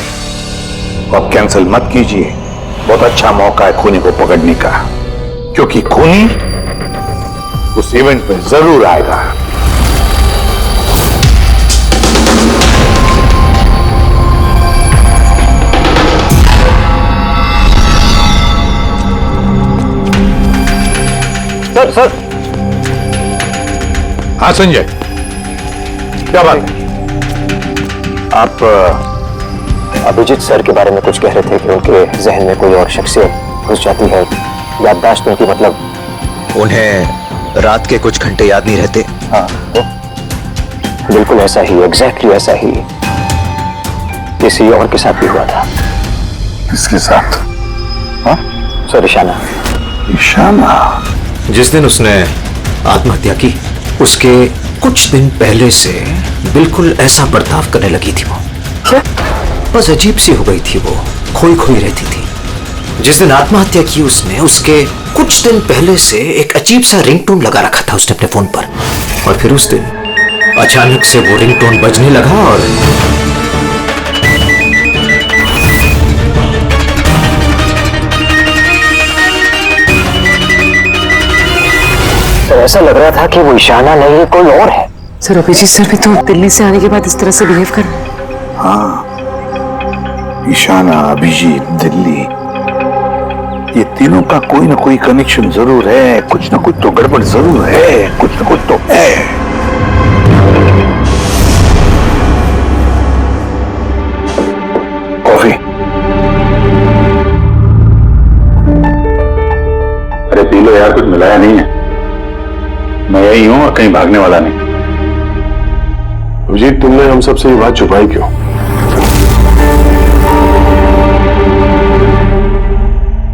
वो आप कैंसिल मत कीजिए। बहुत अच्छा मौका है खूनी को पकड़ने का, क्योंकि खूनी उस इवेंट में जरूर आएगा। सर हाँ संजय, क्या बात है? आप अभिजीत सर के बारे में कुछ कह रहे थे कि उनके जहन में कोई और शख्सियत घुस जाती है, याददाश्त उनकी, मतलब उन्हें रात के कुछ घंटे याद नहीं रहते। हाँ, बिल्कुल ऐसा ही, एग्जैक्टली ऐसा ही किसी और के साथ भी हुआ था। किसके साथ? हाँ सर, ईशाना। ईशाना? जिस दिन उसने आत्महत्या की उसके कुछ दिन पहले से बिल्कुल ऐसा बर्ताव करने लगी थी वो। क्या? बस अजीब सी हो गई थी वो, खोई खोई रहती थी। जिस दिन आत्महत्या की उसने, उसके कुछ दिन पहले से एक अजीब सा रिंगटोन लगा रखा था उसने अपने फोन पर, और फिर उस दिन अचानक से वो रिंगटोन बजने लगा और ऐसा लग रहा था कि वो ईशाना नहीं, कोई और है। सर, अभिजीत सर भी तो दिल्ली से आने के बाद इस तरह से बिहेव कर रहे हैं। हाँ, ईशाना, अभिजीत, दिल्ली, ये तीनों का कोई ना कोई कनेक्शन जरूर है, कुछ ना कुछ तो गड़बड़ जरूर है, कुछ ना कुछ तो है। कॉफी। अरे पी लो यार, कुछ मिलाया नहीं है। मैं यही हूं और कहीं भागने वाला नहीं। अभिजीत, तुमने हम सबसे ये बात छुपाई क्यों?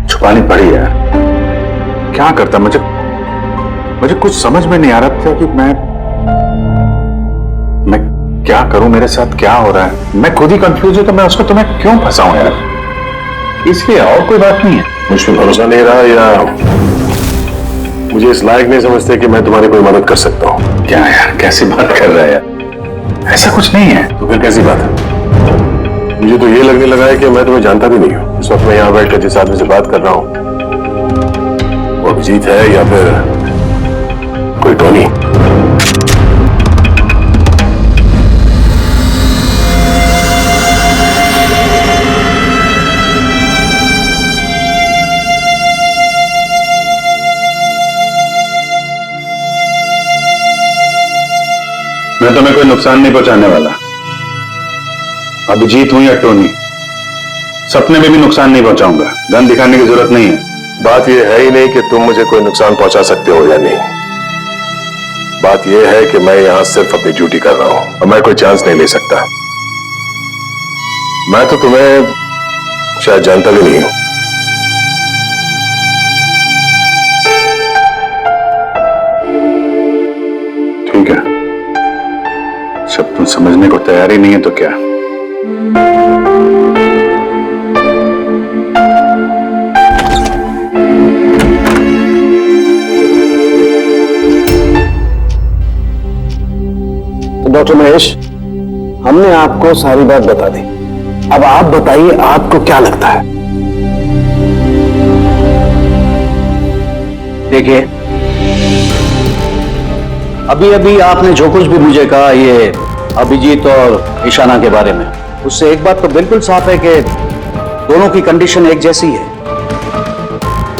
छुपानी पड़ी यार, क्या करता। मुझे कुछ समझ में नहीं आ रहा था कि मैं क्या करूं, मेरे साथ क्या हो रहा है। मैं खुद ही कंफ्यूज हूं, तो मैं उसको तुम्हें क्यों फंसाऊं यार, इसलिए और कोई बात नहीं है। मुझ पर भरोसा नहीं रहा या मुझे इस लायक नहीं समझते कि मैं तुम्हारी कोई मदद कर सकता हूं? क्या यार, कैसी बात कर रहा है यार, ऐसा कुछ नहीं है। तो फिर कैसी बात है? मुझे तो ये लगने लगा है कि मैं तुम्हें जानता भी नहीं हूं। इस वक्त मैं यहां बैठकर जिस आदमी से बात कर रहा हूं वो अभिजीत है या फिर कोई टोनी। मैं तुम्हें कोई नुकसान नहीं पहुंचाने वाला। अभिजीत हूं या टोनी, सपने में भी नुकसान नहीं पहुंचाऊंगा। गन दिखाने की जरूरत नहीं है। बात यह है ही नहीं कि तुम मुझे कोई नुकसान पहुंचा सकते हो या नहीं। बात यह है कि मैं यहां सिर्फ अपनी ड्यूटी कर रहा हूं और मैं कोई चांस नहीं ले सकता। मैं तो तुम्हें शायद जानता भी नहीं हूं। ठीक है, जब तुम समझने को तैयार ही नहीं है तो क्या। तो डॉक्टर महेश, हमने आपको सारी बात बता दी। अब आप बताइए, आपको क्या लगता है? देखिए, अभी अभी आपने जो कुछ भी मुझे कहा ये अभिजीत और ईशाना के बारे में, उससे एक बात तो बिल्कुल साफ है कि दोनों की कंडीशन एक जैसी है।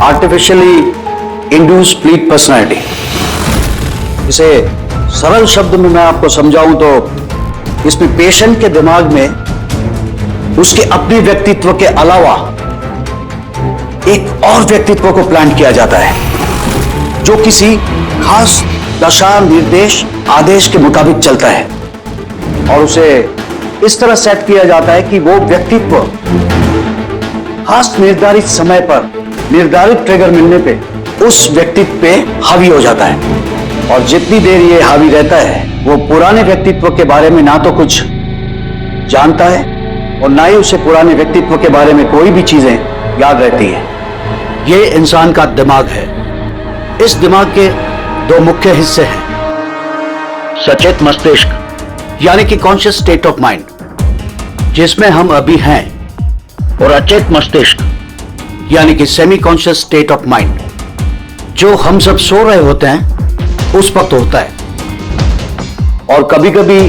Artificially induce split personality. इसे सरल शब्द में मैं आपको समझाऊं तो इसमें पेशेंट के दिमाग में उसके अपने व्यक्तित्व के अलावा एक और व्यक्तित्व को प्लांट किया जाता है जो किसी खास दशा, निर्देश, आदेश के मुताबिक चलता है और उसे इस तरह सेट किया जाता है कि वो व्यक्तित्व खास निर्धारित समय पर निर्धारित ट्रिगर मिलने पे उस व्यक्तित्व पे हावी हो जाता है। और जितनी देर ये हावी रहता है वो पुराने व्यक्तित्व के बारे में ना तो कुछ जानता है और ना ही उसे पुराने व्यक्तित्व के बारे में कोई भी चीजें याद रहती है। ये इंसान का दिमाग है। इस दिमाग के दो मुख्य हिस्से हैं, सचेत मस्तिष्क यानी कि कॉन्शियस स्टेट ऑफ माइंड जिसमें हम अभी हैं, और अचेत मस्तिष्क यानी कि semi conscious state of mind जो हम सब सो रहे होते हैं उस वक्त होता है। और कभी कभी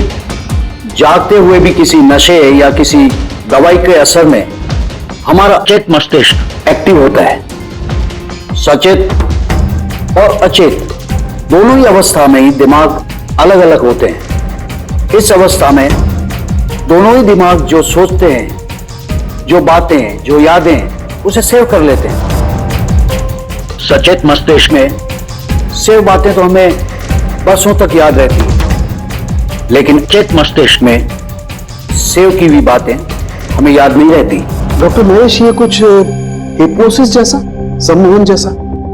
जागते हुए भी किसी नशे या किसी दवाई के असर में हमारा अचेत मस्तिष्क एक्टिव होता है। सचेत और अचेत दोनों ही अवस्था में ही दिमाग अलग अलग होते हैं। इस अवस्था में दोनों ही दिमाग जो सोचते हैं, जो बातें, जो यादें, उसे सेव कर लेते हैं। सचेत मस्तिष्क में सेव बातें तो हमें बरसों तक याद रहती हैं, लेकिन अचेत मस्तिष्क में सेव की हुई बातें हमें याद नहीं रहती। डॉक्टर महेश, ये कुछ हिप्नोसिस जैसा, सम्मोहन जैसा,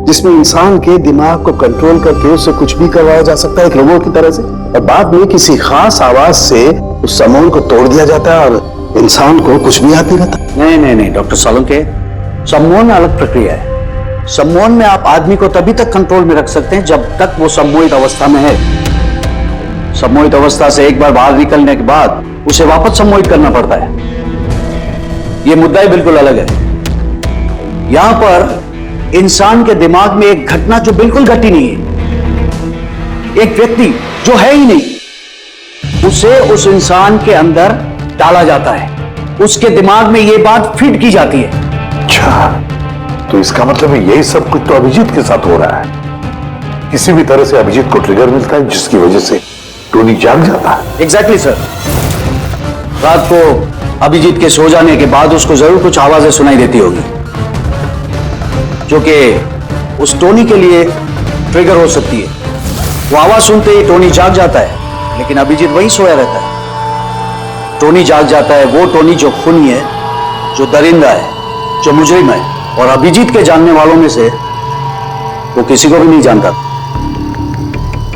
जिसमें इंसान के दिमाग को कंट्रोल करके उससे कुछ भी करवाया जा सकता है एक रोबोट की तरह से, और बाद में किसी खास आवाज से उस सम्मोहन को तोड़ दिया जाता है और इंसान को कुछ भी याद नहीं रहता। नहीं डॉक्टर सोलंकी, सम्मोहन अलग प्रक्रिया है। सम्मोहन में आप आदमी को तभी तक कंट्रोल में रख सकते हैं जब तक वो सम्मोहित अवस्था में है। सम्मोहित अवस्था से एक बार बाहर निकलने के बाद उसे वापस सम्मोहित करना पड़ता है। ये मुद्दा ही बिल्कुल अलग है। यहां पर इंसान के दिमाग में एक घटना जो बिल्कुल घटी नहीं है, एक व्यक्ति जो है ही नहीं, उसे उस इंसान के अंदर डाला जाता है। उसके दिमाग में यह बात फिट की जाती है। अच्छा, तो तो इसका मतलब यही सब कुछ तो अभिजीत के साथ हो रहा है। किसी भी तरह से अभिजीत को ट्रिगर मिलता है जिसकी वजह से टोनी जाग जाता है। Exactly sir. रात को अभिजीत के सो जाने के बाद उसको जरूर कुछ आवाजें सुनाई देती होगी जो कि उस टोनी के लिए ट्रिगर हो सकती है। वो आवाज सुनते ही टोनी जाग जाता है, लेकिन अभिजीत वहीं सोया रहता है। टोनी जाग जाता है वो टोनी जो खूनी है, जो दरिंदा है, जो मुजरिम है, और अभिजीत के जानने वालों में से वो किसी को भी नहीं जानता।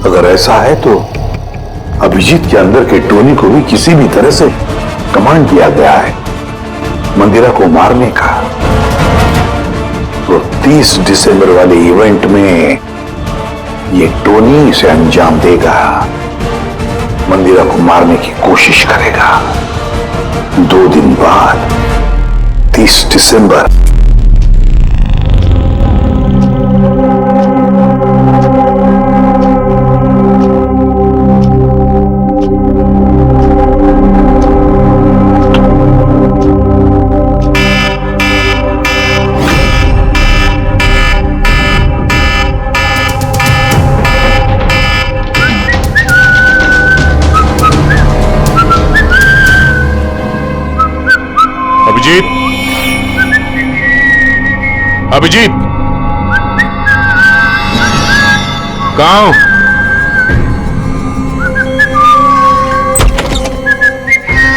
अगर ऐसा है तो अभिजीत के अंदर के टोनी को भी किसी भी तरह से कमांड दिया गया है मंदिरा को मारने का। तो 30 दिसंबर वाले इवेंट में ये टोनी इसे अंजाम देगा, मंदिरा को मारने की कोशिश करेगा। 2 दिन बाद 30 दिसंबर। अभिजीत, कहाँ हो?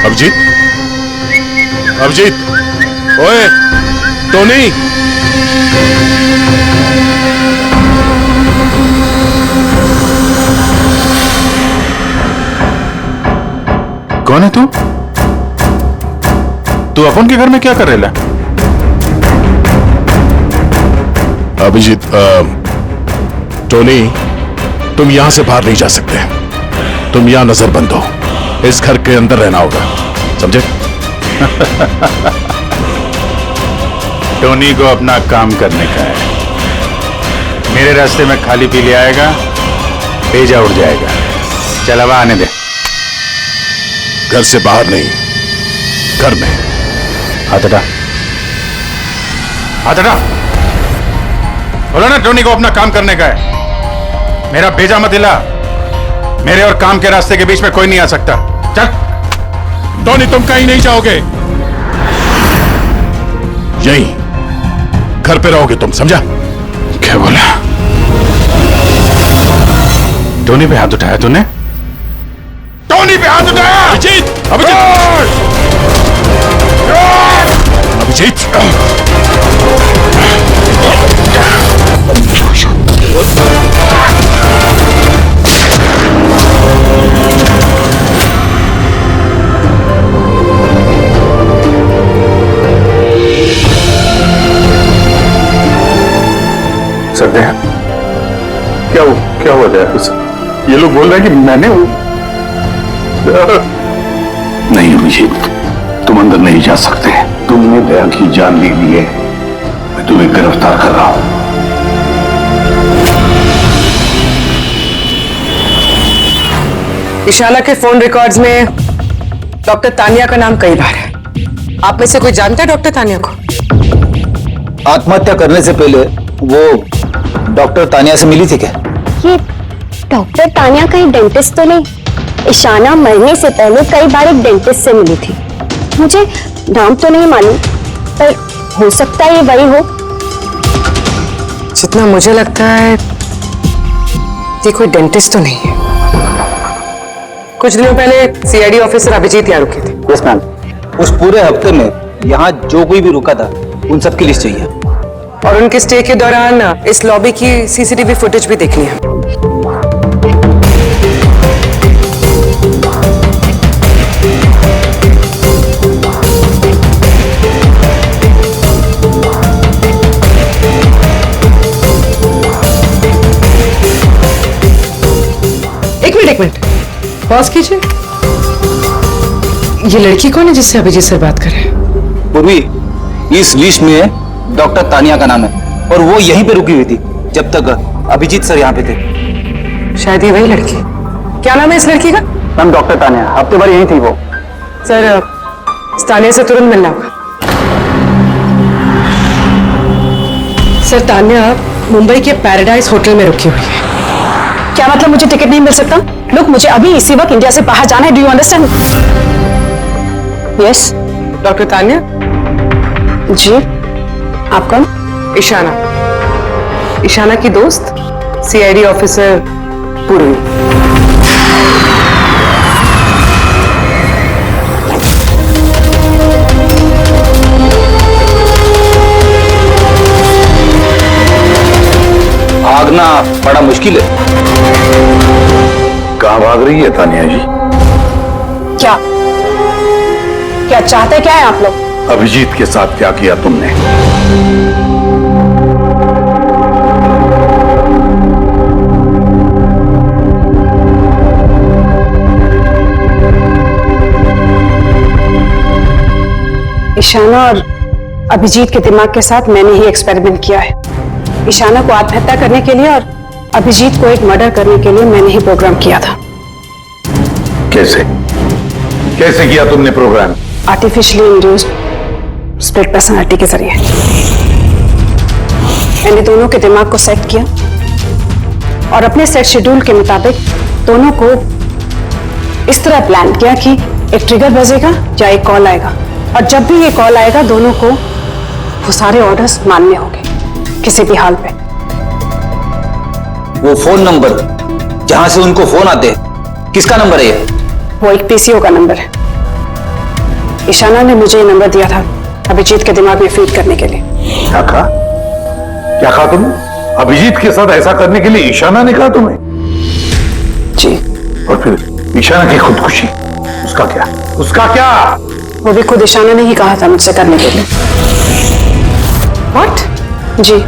अभिजीत, अभिजीत, ओए, टोनी। कौन है तू? तू अपन के घर में क्या कर रहा है? अभिजीत, टोनी, तुम यहां से बाहर नहीं जा सकते। तुम यहां नजरबंद हो। इस घर के अंदर रहना होगा, समझे? टोनी को अपना काम करने का है। मेरे रास्ते में खाली पीली आएगा, भेजा उड़ जाएगा। चल अब आने दे। घर से बाहर नहीं, घर में। हाथ हटा, हाथ हटा। बोलो ना टोनी को अपना काम करने का है। मेरा भेजा मत हिला। मेरे और काम के रास्ते के बीच में कोई नहीं आ सकता। चल। टोनी, तुम कहीं नहीं जाओगे। यहीं घर पे रहोगे तुम, समझा? क्या बोला? टोनी पे हाथ उठाया तूने? टोनी पे हाथ उठाया? अभिजीत, अभिजीत, अभिजीत। सकते हैं? क्या हुआ दया? ये लोग बोल रहे हैं कि मैंने नहीं अभिजीत, तुम अंदर नहीं जा सकते। तुमने दया की जान ले ली है। मैं तुम्हें गिरफ्तार कर रहा हूं। इशाना के फोन रिकॉर्ड्स में डॉक्टर तानिया का नाम कई बार है। आप में से कोई जानता है डॉक्टर तानिया को? आत्महत्या करने से पहले वो डॉक्टर तानिया से मिली थी क्या? ये डॉक्टर तानिया कहीं डेंटिस्ट तो नहीं? इशाना मरने से पहले कई बार एक डेंटिस्ट से मिली थी। मुझे नाम तो नहीं मालूम, पर हो सकता है ये वही हो। जितना मुझे लगता है ये कोई डेंटिस्ट तो नहीं है। कुछ दिनों पहले सीआईडी ऑफिसर अभिजीत यहाँ रुके थे। Yes ma'am. उस पूरे हफ्ते में यहाँ जो कोई भी रुका था उन सब की लिस्ट चाहिए, और उनके स्टे के दौरान इस लॉबी की सीसीटीवी फुटेज भी देखनी है। एक मिनट पॉज कीजिए। ये लड़की कौन है जिससे अभिजीत सर बात कर रहे हैं? पूर्वी, इस लिस्ट में डॉक्टर तानिया का नाम है और वो यहीं पे रुकी हुई थी जब तक अभिजीत सर यहाँ पे थे। शायद ये वही लड़की। क्या नाम है इस लड़की का? मैम डॉक्टर तानिया, हफ्ते भर यहीं थी वो। सर, इस तानिया से तुरंत मिलना होगा। सर, तान्या मुंबई के पैराडाइज होटल में रुकी हुई है। क्या मतलब मुझे टिकट नहीं मिल सकता? लोग, मुझे अभी इसी वक्त इंडिया से बाहर जाना है। Do you understand? Yes. Doctor Tanya? जी, आप कौन? ईशाना, ईशाना की दोस्त, सीआईडी ऑफिसर पूर्वी। भागना बड़ा मुश्किल है। कहां भाग रही है तानिया जी? क्या क्या चाहते क्या है आप लोग? अभिजीत के साथ क्या किया तुमने? ईशाना और अभिजीत के दिमाग के साथ मैंने ही एक्सपेरिमेंट किया है। ईशाना को आत्महत्या करने के लिए और अभिजीत को एक मर्डर करने के लिए मैंने ही प्रोग्राम किया था। कैसे कैसे किया तुमने program? Artificially induced split personality के जरिए मैंने दोनों के दिमाग को सेट किया और अपने सेट शेड्यूल के मुताबिक दोनों को इस तरह प्लान किया कि एक ट्रिगर बजेगा या एक कॉल आएगा, और जब भी ये कॉल आएगा दोनों को वो सारे ऑर्डर्स मानने होंगे किसी भी हाल पे। वो फोन नंबर जहां से उनको फोन आते हैं, किसका नंबर है ये? वो एक पीसीओ का नंबर है। ईशाना ने मुझे ये नंबर दिया था अभिजीत के दिमाग में फीड करने के लिए। क्या कहा? क्या कहा तुमने? अभिजीत के साथ ऐसा करने के लिए ईशाना ने कहा तुम्हें? जी। और फिर ईशाना की खुदकुशी, उसका क्या? उसका क्या? वो भी खुद ईशाना ने ही कहा था मुझसे करने के लिए। व्हाट? जी,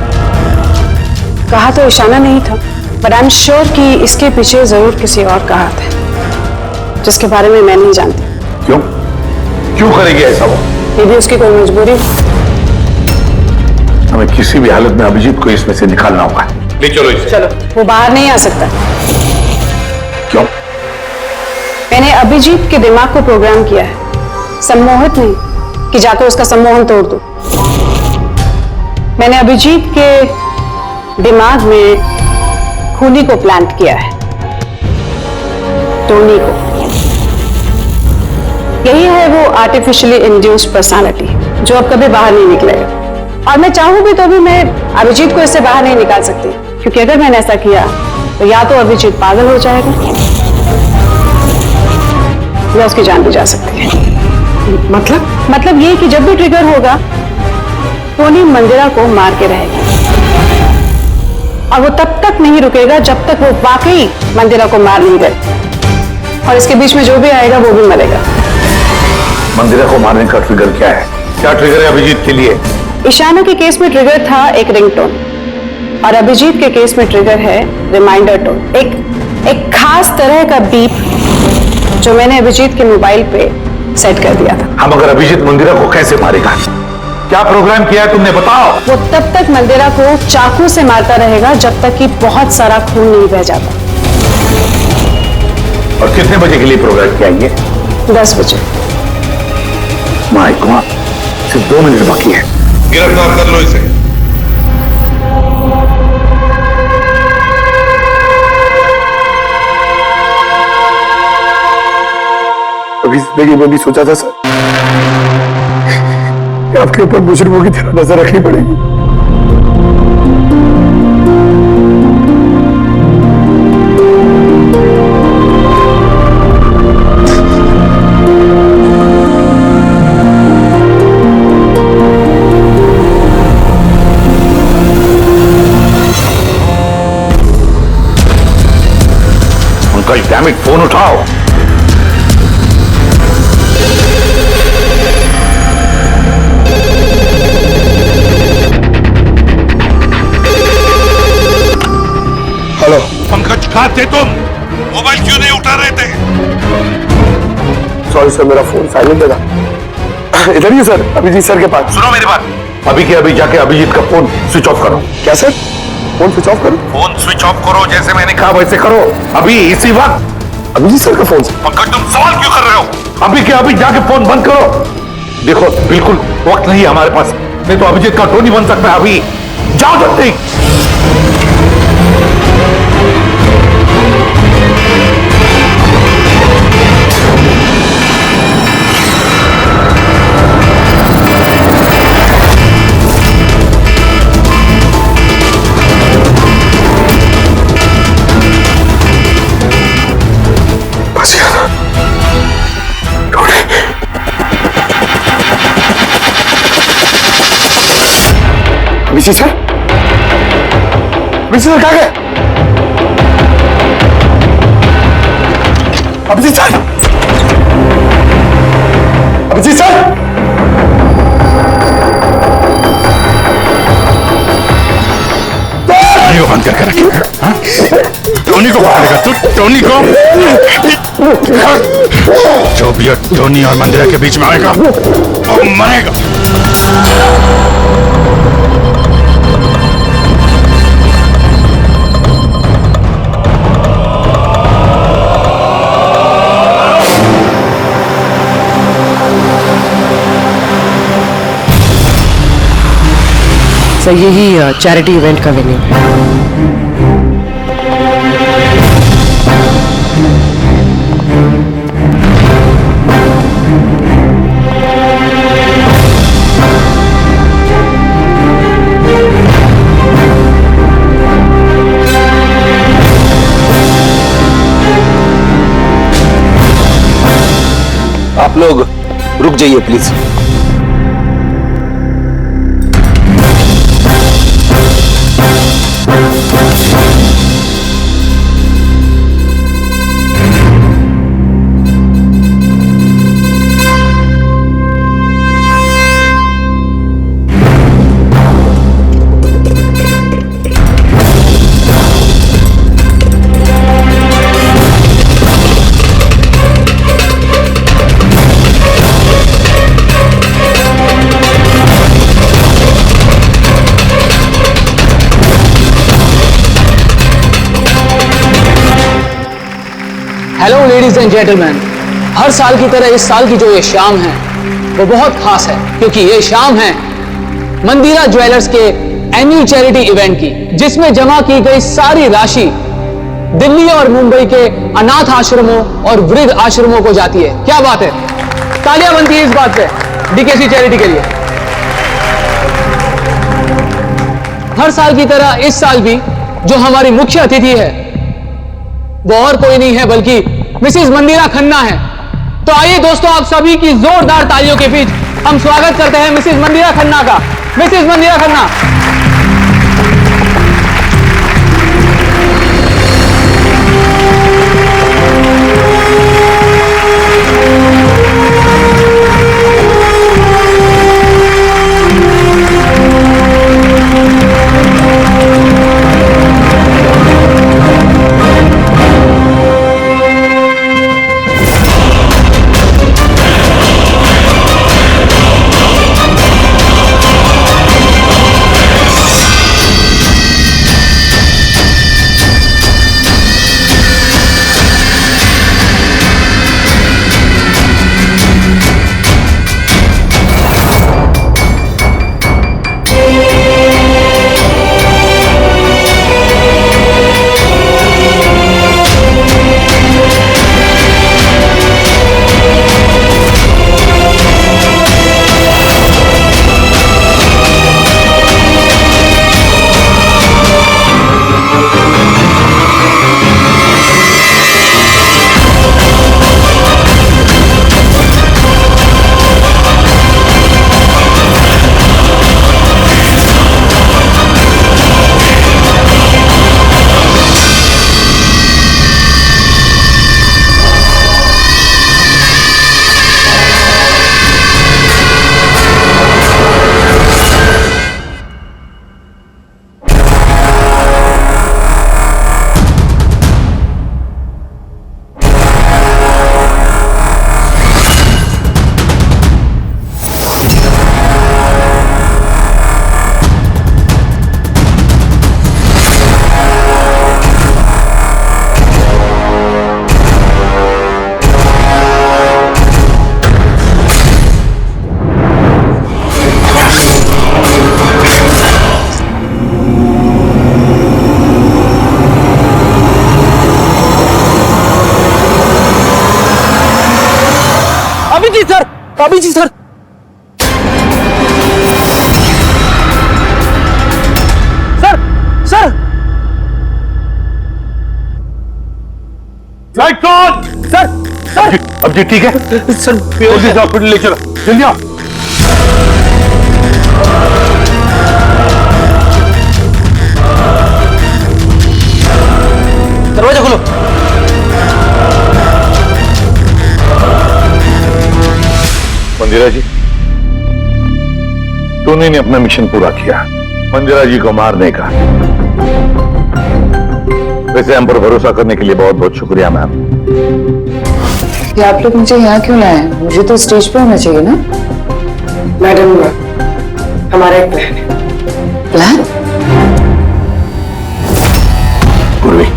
कहा तो ईशाना नहीं था, बट आई एम श्योर कि इसके पीछे जरूर किसी और का हाथ है जिसके बारे में मैं नहीं जानती। क्यों क्यों करेगी ऐसा वो? ये भी उसकी कोई मजबूरी। हमें किसी भी हालत में अभिजीत को इसमें से निकालना होगा। ले चलो इसे। चलो, वो बाहर नहीं आ सकता। क्यों? मैंने अभिजीत के दिमाग को प्रोग्राम किया है, सम्मोहित नहीं कि जाकर उसका सम्मोहन तोड़ दूं। मैंने अभिजीत के दिमाग में खूनी को प्लांट किया है, टोनी को। यही है वो आर्टिफिशियली इंड्यूस्ड पर्सनालिटी जो अब कभी बाहर नहीं निकलेगा। और मैं चाहूं भी तो भी मैं अभिजीत को इससे बाहर नहीं निकाल सकती, क्योंकि अगर मैंने ऐसा किया तो या तो अभिजीत पागल हो जाएगा या उसकी जान भी जा सकती है। मतलब ये कि जब भी ट्रिगर होगा टोनी मंदिरा को मार के रहेगा, और वो तब तक नहीं रुकेगा जब तक वो वाकई मंदिरा को मार नहीं दे, और इसके बीच में जो भी आएगा वो भी मरेगा। मंदिरा को मारने का ट्रिगर क्या है? क्या ट्रिगर है अभिजीत के लिए? ईशाना के केस में ट्रिगर था एक रिंगटोन, और अभिजीत के केस में ट्रिगर है रिमाइंडर टोन, एक खास तरह का बीप जो मैंने अभिजीत के मोबाइल पे सेट कर दिया था। हम अगर अभिजीत मंदिरा को कैसे मारेगा? क्या प्रोग्राम किया है तुमने, बताओ। वो तब तक मंदिरा को चाकू से मारता रहेगा जब तक कि बहुत सारा खून नहीं बह जाता। और कितने बजे के लिए प्रोग्राम किया ये? 10 बजे। माय गॉड, सिर्फ 2 मिनट बाकी है। गिरफ्तार कर लो इसे। अभी जिंदगी में भी सोचा था सर कि आपके ऊपर मुजरिमों की तरह नजर रखनी पड़ेगी। उनका डैम इट, फोन उठाओ। हेलो पंकज, कहां थे तुम? मोबाइल क्यों नहीं उठा रहे थे? सॉरी सर, मेरा फोन साइलेंट था। इधर ही सर, अभिजीत सर के पास। सुनो मेरी बात, अभी के अभी जाके अभिजीत का फोन स्विच ऑफ करो। क्या सर? फोन स्विच ऑफ करो? फोन स्विच ऑफ करो, जैसे मैंने कहा वैसे करो, अभी इसी वक्त। अभिजीत सर का फोन? पंकज, तुम सवाल क्यों कर रहे हो? अभी के अभी जाके फोन बंद करो। देखो, बिल्कुल वक्त नहीं है हमारे पास, नहीं तो अभिजीत का टोनी बन सकता है। अभी जाओ जल्दी। अभिजीत सर, अभिजीत सर कहाँ गए? Abhijeet sir, Abhijeet sir, Tony को बंद करके रखे। हाँ? टोनी को पकड़ेगा तू? टोनी को? जो भी है, टोनी और मंदिरा के बीच में आएगा वो मरेगा। सर यही चैरिटी इवेंट का वेन्यू है। आप लोग रुक जाइए please. Hello ladies and gentleman, हर साल की तरह इस साल की जो ये शाम है वो बहुत खास है, क्योंकि ये शाम है मंदिरा ज्वेलर्स के एनुअल चैरिटी इवेंट की, जिसमें जमा की गई सारी राशि दिल्ली और मुंबई के अनाथ आश्रमों और वृद्ध आश्रमों को जाती है। क्या बात है, तालियां बनती है इस बात पे डीकेसी चैरिटी के लिए। हर साल की तरह इस साल भी जो हमारी मुख्य अतिथि है वो और कोई नहीं है बल्कि मिसेस मंदिरा खन्ना है। तो आइए दोस्तों, आप सभी की जोरदार तालियों के बीच हम स्वागत करते हैं मिसेस मंदिरा खन्ना का। Mrs Mandira Khanna. Abhijeet sir, Abhijeet sir. Sir, sir, light on. Sir, sir. अब जी ठीक है सर, जल्दी से हॉस्पिटल ले चलो, जल्दी आओ। दरवाजा खोलो। मंदिरा जी, टोनी ने अपना मिशन पूरा किया, मंदिरा जी को मारने का। वैसे हम पर भरोसा करने के लिए बहुत बहुत शुक्रिया मैम। ये आप लोग मुझे यहाँ क्यों लाए? मुझे तो स्टेज पे होना चाहिए ना। मैडम, हमारा एक प्लान है। प्लान? पूर्वी,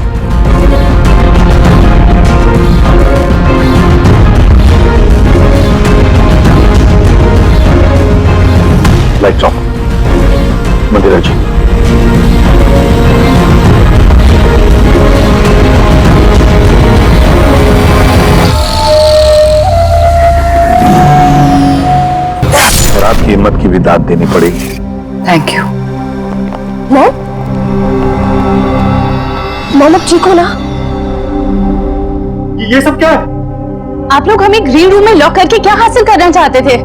लाइट्स ऑफ। मंदिरा जी, और आपकी हिम्मत की भी दाद देनी पड़ेगी। Thank you. मॉम, मॉम अब ठीक हो ना? ये सब क्या है? आप लोग हमें ग्रीन रूम में लॉक करके क्या हासिल करना चाहते थे?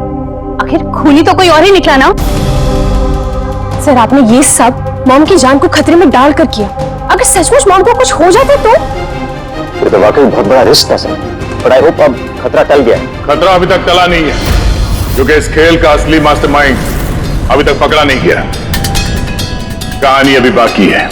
आखिर खूनी तो कोई और ही निकला ना। सर, आपने ये सब मॉम की जान को खतरे में डालकर किया। अगर सचमुच मॉम को कुछ हो जाता तो? ये तो वाकई बहुत बड़ा रिस्क था सर, बट आई होप अब खतरा टल गया। खतरा अभी तक टला नहीं है, क्योंकि इस खेल का असली मास्टरमाइंड अभी तक पकड़ा नहीं गया। कहानी अभी बाकी है।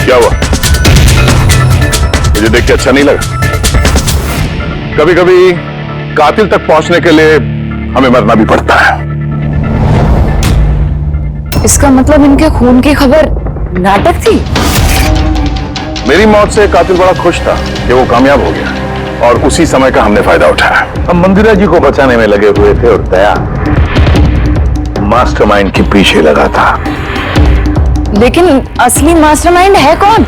क्या हुआ? मुझे देख के अच्छा नहीं लगा? कभी कभी कातिल तक पहुंचने के लिए हमें मरना भी पड़ता है। इसका मतलब इनके खून की खबर नाटक थी? मेरी मौत से कातिल बड़ा खुश था कि वो कामयाब हो गया, और उसी समय का हमने फायदा उठाया। हम मंदिरा जी को बचाने में लगे हुए थे और दया मास्टरमाइंड के पीछे लगा था। लेकिन असली मास्टरमाइंड है कौन?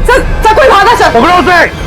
सर, कोई भागा सर। पकड़ो उसे।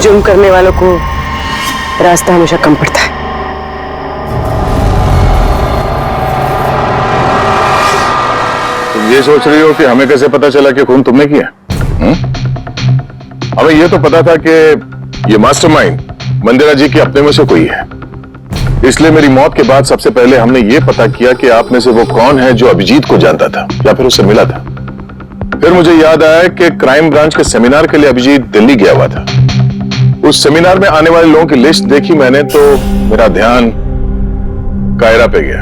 जुर्म करने वालों को रास्ता हमेशा कम पड़ता है। तुम ये सोच रही हो कि हमें कैसे पता चला कि खून तुमने किया? हमें ये तो पता था कि ये मास्टरमाइंड मंदिरा जी के अपने में से कोई है, इसलिए मेरी मौत के बाद सबसे पहले हमने ये पता किया कि आप में से वो कौन है जो अभिजीत को जानता था या फिर उससे मिला था। फिर मुझे याद आया कि क्राइम ब्रांच के सेमिनार के लिए अभिजीत दिल्ली गया हुआ था। उस सेमिनार में आने वाले लोगों की लिस्ट देखी मैंने तो मेरा ध्यान कायरा पे गया,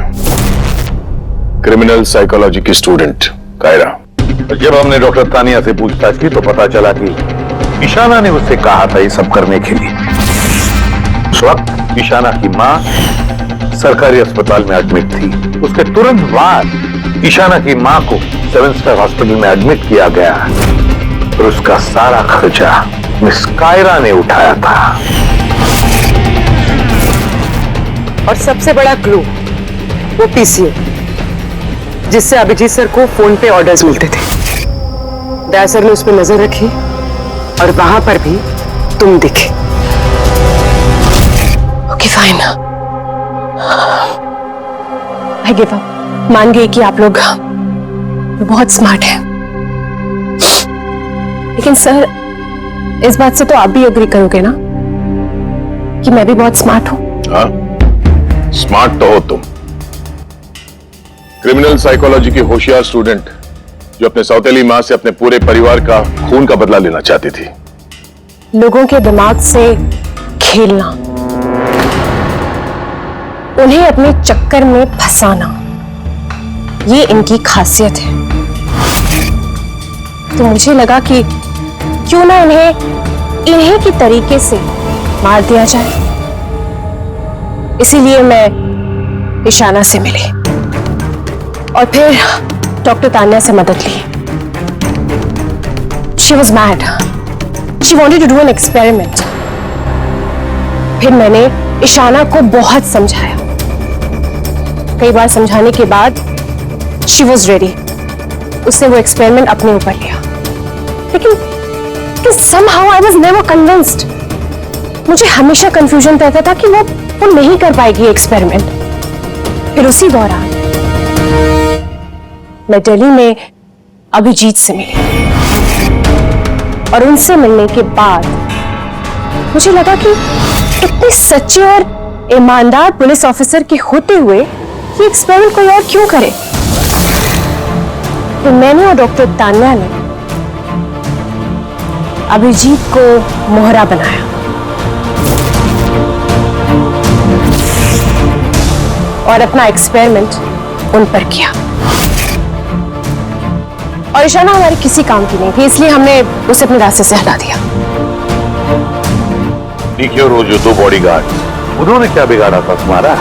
क्रिमिनल साइकोलॉजी की स्टूडेंट कायरा। जब हमने डॉक्टर तानिया से पूछताछ की तो पता चला कि ईशाना ने उससे कहा था ये सब करने के लिए। उस वक्त ईशाना की मां सरकारी अस्पताल में एडमिट थी। उसके तुरंत बाद ईशाना की मां को 7 स्टार हॉस्पिटल में एडमिट किया गया और उसका सारा खर्चा मिस कायरा ने उठाया था। और सबसे बड़ा क्लू वो पीसीओ, जिससे अभिजीत सर को फोन पे ऑर्डर्स मिलते थे। दया सर ने उस पर नजर रखी और वहां पर भी तुम दिखे। Okay fine, I give up. मान गई कि आप लोग बहुत स्मार्ट हैं, लेकिन सर इस बात से तो आप भी एग्री करोगे ना कि मैं भी बहुत स्मार्ट हूं। हाँ, स्मार्ट तो हो तुम। क्रिमिनल साइकोलॉजी की होशियार स्टूडेंट जो अपने सौतेली मां से अपने पूरे परिवार का खून का बदला लेना चाहती थी। लोगों के दिमाग से खेलना, उन्हें अपने चक्कर में फंसाना, ये इनकी खासियत है। तो मुझे लगा कि क्यों ना इन्हीं की तरीके से मार दिया जाए। इसीलिए मैं ईशाना से मिली और फिर डॉक्टर तान्या से मदद ली। She was mad. She wanted to do an experiment. फिर मैंने ईशाना को बहुत समझाया। कई बार समझाने के बाद she was ready. उसने वो एक्सपेरिमेंट अपने ऊपर लिया, लेकिन somehow I was never convinced. मुझे हमेशा कंफ्यूजन रहता था कि वो नहीं कर पाएगी एक्सपेरिमेंट। फिर उसी दौरान मैं दिल्ली में अभिजीत से मिली और उनसे मिलने के बाद मुझे लगा कि इतने सच्चे और ईमानदार पुलिस ऑफिसर के होते हुए ये एक्सपेरिमेंट कोई और क्यों करे। तो मैंने और डॉक्टर तान्या ने अभिजीत को मोहरा बनाया और अपना एक्सपेरिमेंट उन पर किया। और ईशाना हमारे किसी काम की नहीं थी, इसलिए हमने उसे अपने रास्ते से हटा दिया। देखिए, वो जो 2 बॉडीगार्ड, उन्होंने क्या बिगाड़ा था तुम्हारा?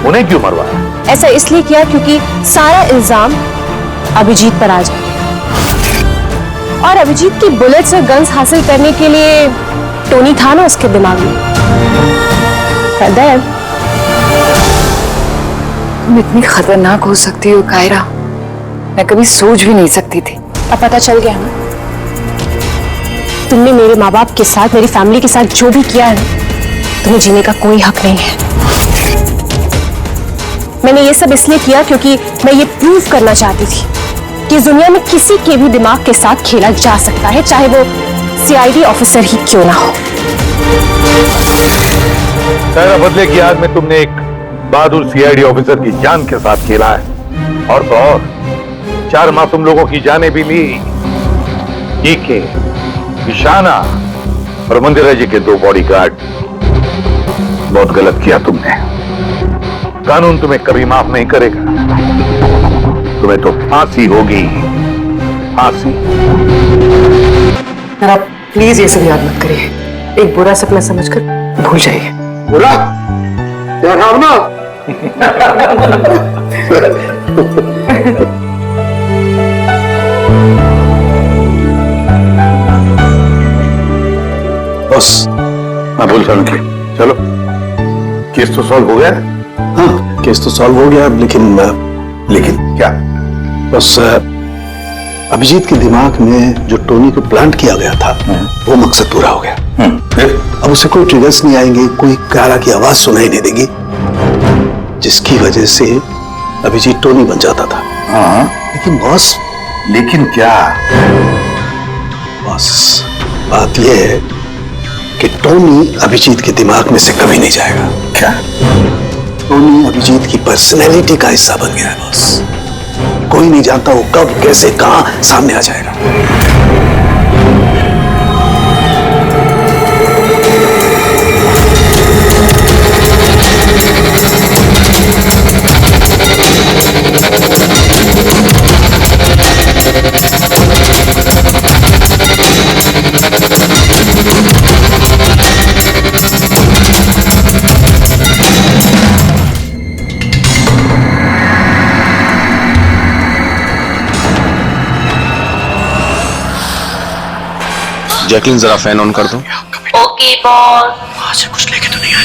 उन्हें क्यों मरवाया? ऐसा इसलिए किया क्योंकि सारा इल्जाम अभिजीत पर आ जाए और अभिजीत की बुलेट्स और गन्स हासिल करने के लिए टोनी था ना उसके दिमाग में। तुम इतनी खतरनाक हो सकती हो कायरा, मैं कभी सोच भी नहीं सकती थी। अब पता चल गया ना, तुमने मेरे माँ बाप के साथ, मेरी फैमिली के साथ जो भी किया है, तुम्हें जीने का कोई हक नहीं है। मैंने ये सब इसलिए किया क्योंकि मैं ये प्रूव करना चाहती थी कि इस दुनिया में किसी के भी दिमाग के साथ खेला जा सकता है, चाहे वो सीआईडी ऑफिसर ही क्यों ना हो। तेरा बदले की आग में तुमने एक बहादुर सीआईडी ऑफिसर की जान के साथ खेला है, और तो और 4 मासूम लोगों की जानें भी ली। के ईशाना और मंदिरा जी के 2 बॉडीगार्ड। बहुत गलत किया तुमने। कानून तुम्हें कभी माफ नहीं करेगा। तुम्हें तो फांसी होगी, फांसी। आप प्लीज ये सब याद मत करिए, एक बुरा सपना समझकर भूल जाइए। बुरा क्या भावना? बस मैं भूल जाऊंगी। चलो, केस तो सॉल्व हो गया। हाँ, केस तो सॉल्व हो गया, लेकिन क्या? बस अभिजीत के दिमाग में जो टोनी को प्लांट किया गया था वो मकसद पूरा हो गया। फिर अब उसे कोई ट्रिगर्स नहीं आएंगे, कोई कायरा की आवाज सुनाई नहीं देगी, जिसकी वजह से अभिजीत टोनी बन जाता था। हाँ, लेकिन बॉस, लेकिन क्या? बॉस, बात यह है कि टोनी अभिजीत के दिमाग में से कभी नहीं जाएगा। क्या? टोनी अभिजीत की पर्सनैलिटी का हिस्सा बन गया है बॉस। कोई नहीं जानता वो कब, कैसे, कहां सामने आ जाएगा। जैकलिन जरा फैन ऑन कर दो। Okay boss. वहां से कुछ लेके तो नहीं आए?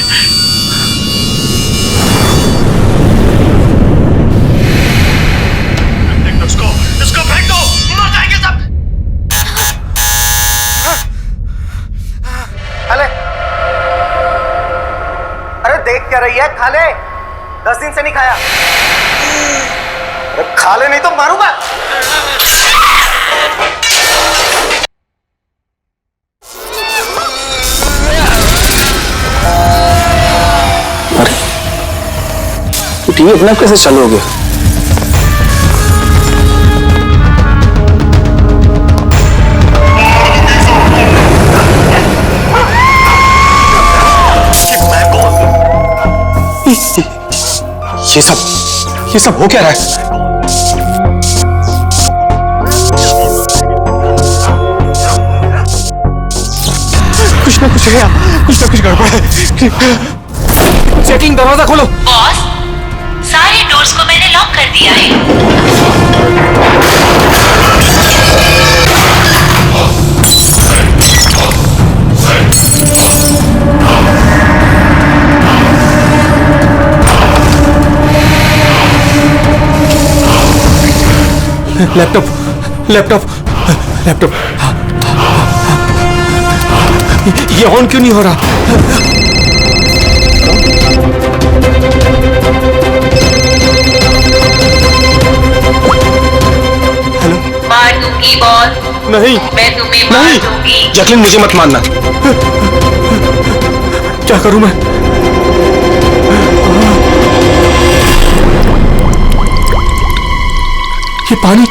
इसको फेंक दो, मर जाएंगे सब। खाले, अरे देख क्या रही है? खाले, 10 दिन से नहीं खाया। अरे खा ले नहीं तो मारूंगा। टीवी अपने आप कैसे चालू हो गया? ये सब हो क्या रहा है? कुछ ना कुछ गड़बड़ है। चेकिंग, दरवाजा खोलो। बॉस, सारे डोर्स को मैंने लॉक कर दिया है। लैपटॉप ये ऑन क्यों नहीं हो रहा? मार दूंगी बॉस। नहीं, मैं तुम्हें मार दूंगी। जैकलिन मुझे मत मारना। क्या करूं मैं? ये पानी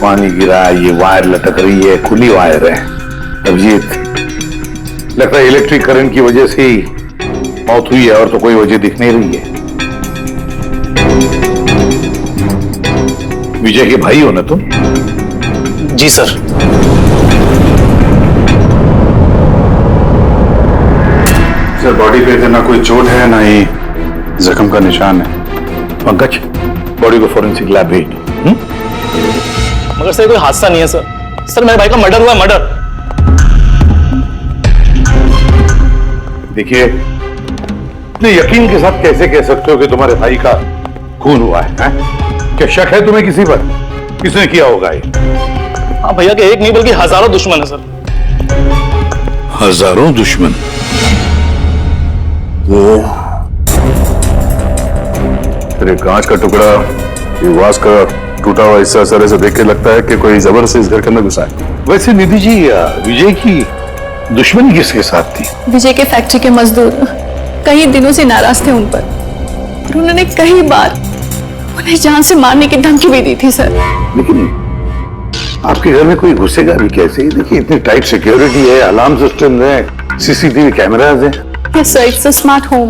पानी गिरा, ये वायर लटक रही है, खुली वायर है। अभिजीत, लगता है इलेक्ट्रिक करंट की वजह से ही मौत हुई है, और तो कोई वजह दिख नहीं रही है। विजय के भाई हो ना तुम? जी सर। सर, बॉडी पे ना कोई चोट है, ना ही जख्म का निशान है। पंकज, बॉडी को फोरेंसिक लैब भेज दो। मगर सर कोई हादसा नहीं है सर। सर मेरे भाई का मर्डर हुआ है, मर्डर। देखिए, इतने यकीन के साथ कैसे कह सकते हो कि तुम्हारे भाई का खून हुआ है? क्या शक है तुम्हें किसी पर? किसने किया होगा ये? हाँ भैया के एक नहीं बल्कि हजारों दुश्मन है सर। हजारों दुश्मन? वो तेरे कांच का टुकड़ा, ये वास का टूटा हुआ हिस्सा सर ऐसे देख के लगता है कि कोई जबरदस्ती इस घर के अंदर घुसा है। वैसे निधि जी, विजय की दुश्मनी किसके साथ थी? विजय के फैक्ट्री के मजदूर कई दिनों से नाराज थे उन पर, और उन्होंने कई बार उन्हें जान से मारने की धमकी भी दी थी सर। लेकिन आपके घर में कोई घुसेगा भी कैसे? देखिए, इतनी टाइट सिक्योरिटी है, अलार्म सिस्टम है, सीसीटीवी कैमराज है। Yes sir, it's a smart home.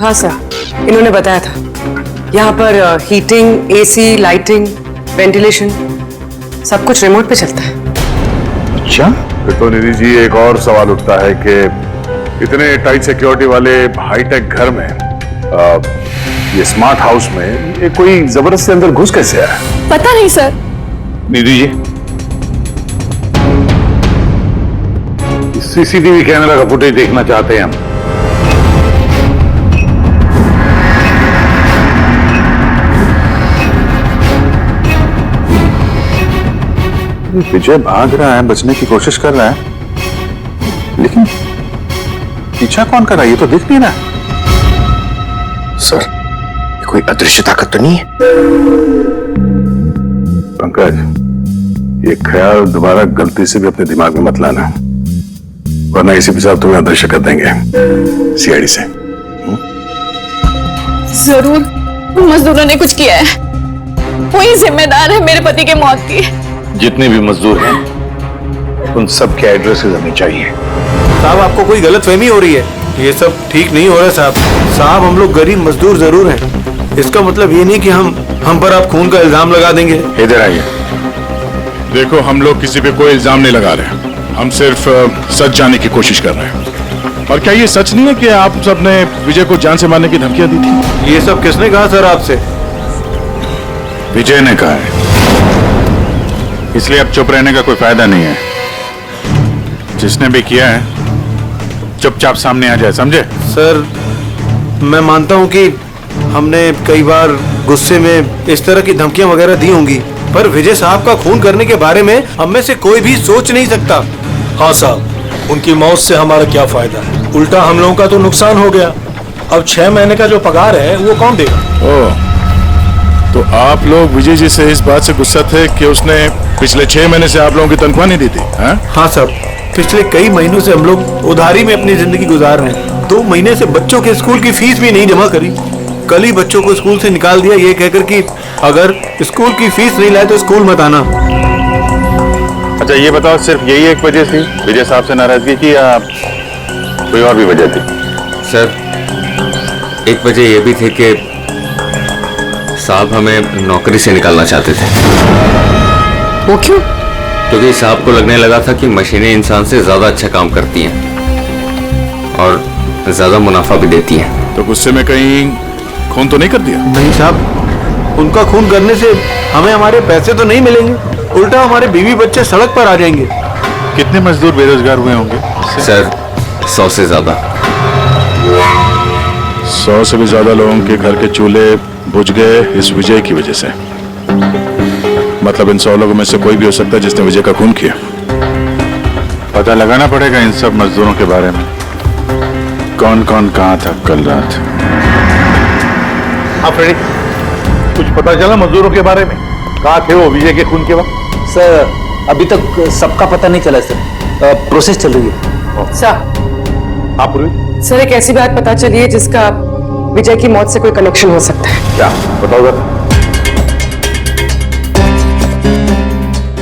हाँ सर, इन्होंने बताया था। यहाँ पर हीटिंग, एसी, लाइटिंग, वेंटिलेशन सब कुछ रिमोट पे चलता है। अच्छा, तो निधि जी, एक और सवाल उठता है कि इतने टाइट सिक्योरिटी वाले हाईटेक घर में ये स्मार्ट हाउस में ये कोई जबरदस्ती अंदर घुस कैसे आया? पता नहीं sir. Nidhi ji, CCTV camera का फुटेज देखना चाहते हैं हम। विजय भाग रहा है, बचने की कोशिश कर रहा है, लेकिन पीछा कौन कर रहा है ये तो दिख नहीं रहा। सर, ये कोई अदृश्य ताकत तो नहीं है? पंकज, ये ख्याल दोबारा गलती से भी अपने दिमाग में मत लाना, वरना इसी के साथ तुम्हें अदृश्य कर देंगे सीआईडी से। जरूर मजदूरों ने कुछ किया है। वही जिम्मेदार है मेरे पति के मौत की। जितने भी मजदूर हैं उन सब के एड्रेसेस हमें चाहिए। साहब आपको कोई गलतफहमी हो रही है, ये सब ठीक नहीं हो रहा साहब। साहब हम लोग गरीब मजदूर जरूर हैं, इसका मतलब ये नहीं कि हम पर आप खून का इल्जाम लगा देंगे। इधर आइए। देखो, हम लोग किसी पे कोई इल्जाम नहीं लगा रहे, हम सिर्फ सच जानने की कोशिश कर रहे हैं। और क्या ये सच नहीं है कि आप सबने विजय को जान से मारने की धमकियां दी थी? ये सब किसने कहा सर आपसे? विजय ने कहा है, इसलिए अब चुप रहने का कोई फायदा नहीं है। जिसने भी किया है चुपचाप सामने आ जाए, समझे? सर मैं मानता हूं कि हमने कई बार गुस्से में इस तरह की धमकियां वगैरह दी होंगी, पर विजय साहब का खून करने के बारे में हम में से कोई भी सोच नहीं सकता। हाँ साहब, उनकी मौत से हमारा क्या फायदा है? उल्टा हम लोगों का तो नुकसान हो गया। अब 6 महीने का जो पगार है वो कौन देगा? ओह, तो आप लोग विजय जी से इस बात से गुस्सा थे कि उसने पिछले 6 महीने से आप लोगों की तनख्वाह नहीं दी थी? हाँ सर, पिछले कई महीनों से हम लोग उधारी में अपनी जिंदगी गुजार रहे हैं। 2 महीने से बच्चों के स्कूल की फीस भी नहीं जमा करी। कल ही बच्चों को स्कूल से निकाल दिया ये कहकर कि अगर स्कूल की फीस नहीं लाए तो स्कूल मत आना। अच्छा ये बताओ, सिर्फ यही एक वजह थी विजय साहब से नाराजगी की या कोई और भी वजह थी? सर एक वजह यह भी थी कि साहब हमें नौकरी से निकालना चाहते थे। वो क्यों? क्योंकि साहब को लगने लगा था कि मशीनें इंसान से ज्यादा अच्छा काम करती हैं और ज्यादा मुनाफा भी देती हैं। तो गुस्से में कहीं खून तो नहीं कर दिया? नहीं साहब, उनका खून करने से हमें हमारे पैसे तो नहीं मिलेंगे, उल्टा हमारे बीवी बच्चे सड़क पर आ जाएंगे। कितने मजदूर बेरोजगार हुए होंगे? सर 100 से ज्यादा। 100 से भी ज्यादा लोगों के घर के चूल्हे बुझ गए इस विजय की वजह से। मतलब इन 100 लोगों में से कोई भी हो सकता है जिसने विजय का खून किया। पता लगाना पड़ेगा इन सब मजदूरों के बारे में, कौन कौन कहाँ था कल रात। हाँ फ्रेडी, कुछ पता चला मजदूरों के बारे में? कहाँ थे वो विजय के खून के वक्त? सर अभी तक सबका पता नहीं चला सर, प्रोसेस चल रही है। सर आप पूर्वी? सर एक ऐसी बात पता चली है जिसका विजय की मौत से कोई कनेक्शन हो सकता है। क्या बताओ जरा।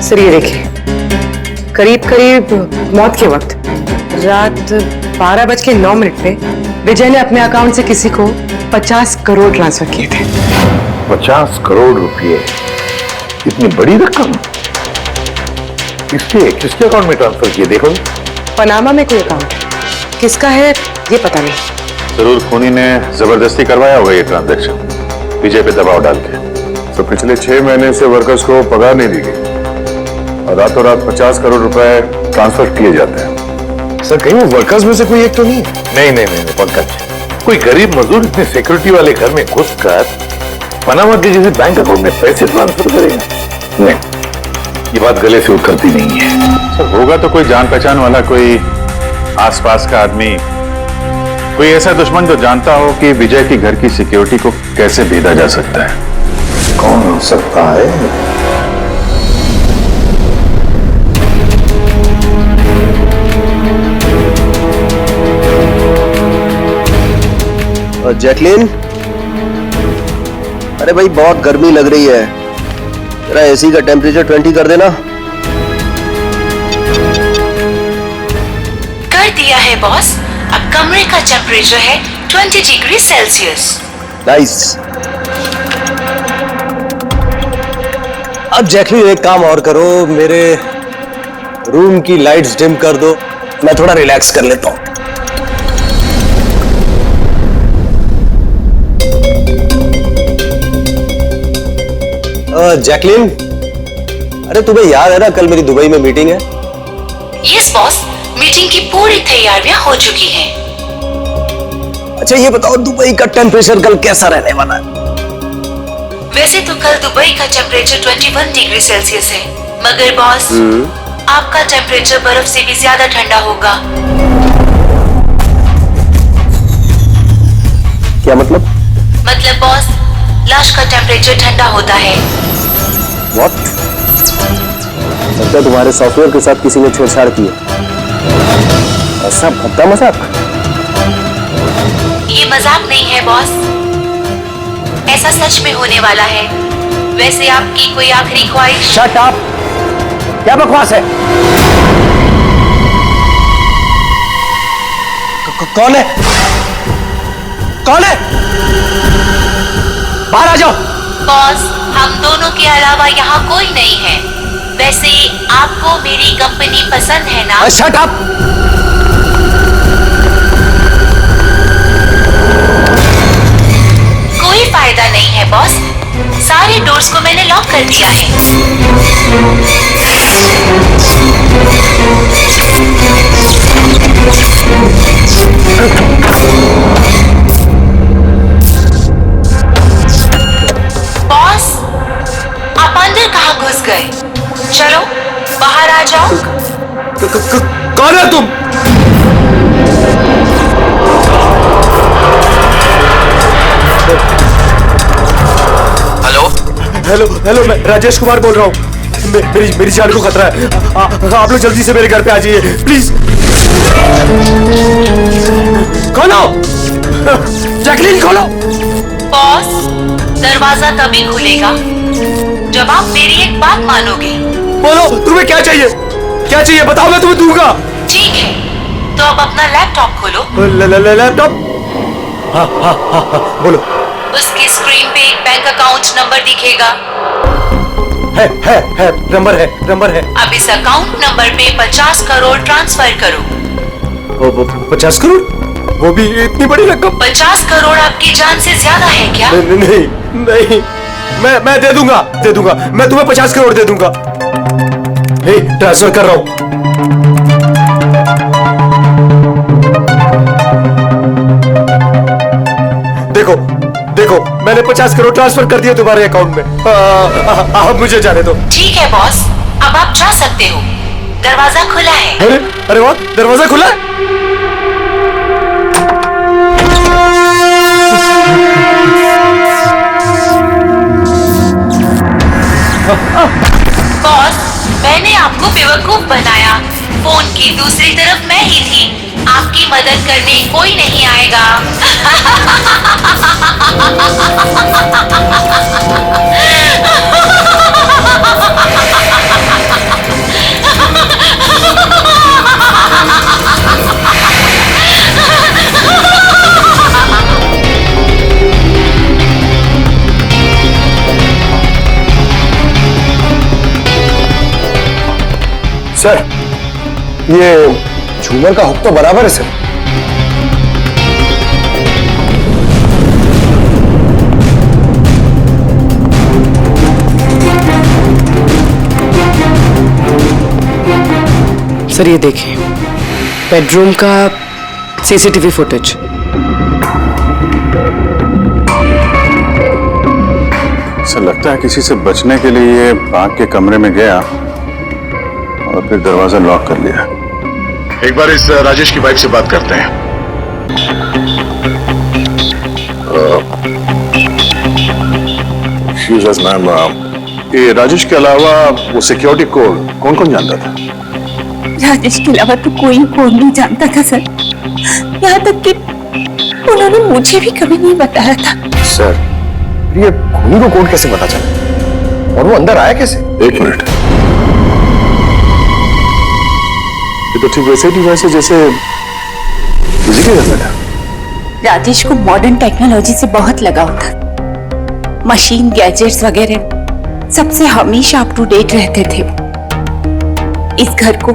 सर ये देखिए, करीब करीब मौत के वक्त रात 12:09 पे विजय ने अपने अकाउंट से किसी को 50 करोड़ ट्रांसफर किए थे। 50 करोड़ रुपए, इतनी बड़ी रकम किसके अकाउंट में ट्रांसफर किए? देखो, पनामा में कोई अकाउंट, किसका है ये पता नहीं। जरूर खूनी ने जबरदस्ती करवाया होगा ये ट्रांजैक्शन, विजय पे दबाव डाल के। तो पिछले 6 महीने से वर्कर्स को पगार नहीं दी गई और रातों रात 50 करोड़ रुपए ट्रांसफर किए जाते हैं। सर कहीं वो वर्कर्स में से कोई एक तो नहीं? नहीं पंकज, कोई गरीब मजदूर इतने सिक्योरिटी वाले घर में घुसकर पनामा के जैसे बैंक अकाउंट में पैसे ट्रांसफर करेगा? नहीं, ये बात गले से उतरती नहीं है। सर होगा तो कोई जान पहचान वाला, कोई आसपास का आदमी, कोई ऐसा दुश्मन जो जानता हो कि विजय की घर की सिक्योरिटी को कैसे भेदा जा सकता है। कौन हो सकता है? जैकलिन, अरे भाई बहुत गर्मी लग रही है, जरा एसी का टेम्परेचर 20 कर देना। कर दिया है बॉस, अब कमरे का टेम्परेचर है 20 डिग्री सेल्सियस। नाइस। अब जैकलिन एक काम और करो, मेरे रूम की लाइट्स डिम कर दो, मैं थोड़ा रिलैक्स कर लेता हूं। जैकलिन, अरे तुम्हें याद है ना कल मेरी दुबई में मीटिंग है? यस बॉस, मीटिंग की पूरी तैयारियां हो चुकी हैं। अच्छा ये बताओ दुबई का टेम्परेचर कल कैसा रहने वाला है? वैसे तो कल दुबई का टेम्परेचर 21 डिग्री सेल्सियस है, मगर बॉस आपका टेम्परेचर बर्फ से भी ज्यादा ठंडा होगा। क्या मतलब? मतलब बॉस, लाश का टेम्परेचर ठंडा होता है। What? लगता है तुम्हारे सॉफ्टवेयर के साथ किसी ने छेड़छाड़ की है। ऐसा भद्दा मजाक? ये मजाक नहीं है बॉस, ऐसा सच में होने वाला है। वैसे आपकी कोई आखिरी ख्वाहिश? Shut up! क्या बकवास है? कौन है? कौन है? बाहर आ जाओ। बॉस, हम दोनों के अलावा यहाँ कोई नहीं है। वैसे आपको मेरी कंपनी पसंद है ना? Shut up! कोई फायदा नहीं है बॉस, सारे डोर्स को मैंने लॉक कर दिया है। बॉस, आप अंदर कहाँ घुस गए? चलो बाहर आ जाओ। कौन है तुम? हेलो हेलो हेलो, मैं राजेश कुमार बोल रहा हूँ। मेरी जान को खतरा है। आप लोग जल्दी से मेरे घर पे आ जाइए प्लीज। खोलो जैकलीन, खोलो। बॉस, दरवाजा तभी खुलेगा जब आप मेरी एक बात मानोगे। बोलो तुम्हें क्या चाहिए? क्या चाहिए बताओ, मैं तुम्हें दूंगा। ठीक है, तो अब अपना लैपटॉप खोलो। लैपटॉप? हाँ हाँ हाँ हाँ, बोलो। उसकी स्क्रीन पे एक बैंक अकाउंट नंबर दिखेगा। है नंबर है। अब इस अकाउंट नंबर पे 50 करोड़ ट्रांसफर करो। 50 करोड़? वो भी इतनी बड़ी रकम? 50 करोड़ आपकी जान से ज्यादा है क्या? नहीं, मैं दे दूंगा। मैं तुम्हें 50 करोड़ दे दूंगा। ट्रांसफर कर रहा हूं। देखो मैंने 50 करोड़ ट्रांसफर कर दिए तुम्हारे अकाउंट में। अब मुझे जाने दो। ठीक है बॉस, अब आप जा सकते हो। दरवाजा खुला है। अरे वाह, दरवाजा खुला है। बॉस, मैंने आपको बेवकूफ बनाया। फोन की दूसरी तरफ मैं ही थी। आपकी मदद करने कोई नहीं आएगा। सर, ये झूमर का हुक तो बराबर है सर। सर ये देखिए, बेडरूम का सीसीटीवी फुटेज। सर लगता है किसी से बचने के लिए ये आग के कमरे में गया और फिर दरवाजा लॉक कर लिया। एक बार इस राजेश की वाइफ से बात करते हैं। मैम, ये राजेश के अलावा वो सिक्योरिटी कोड कौन कौन जानता था? राजेश के अलावा तो कोई कोड नहीं जानता था सर। यहाँ तक कि उन्होंने मुझे भी कभी नहीं बताया था। सर, ये खूनी को कोड कैसे पता चला और वो अंदर आया कैसे? एक मिनट, ये तो ठीक वैसे ही वैसे जैसे किसी के घर में था। राजेश को मॉडर्न टेक्नोलॉजी से बहुत लगाव था। मशीन, गैजेट्स वगैरह सबसे हमेशा अप टू डेट रहते थे। इस घर को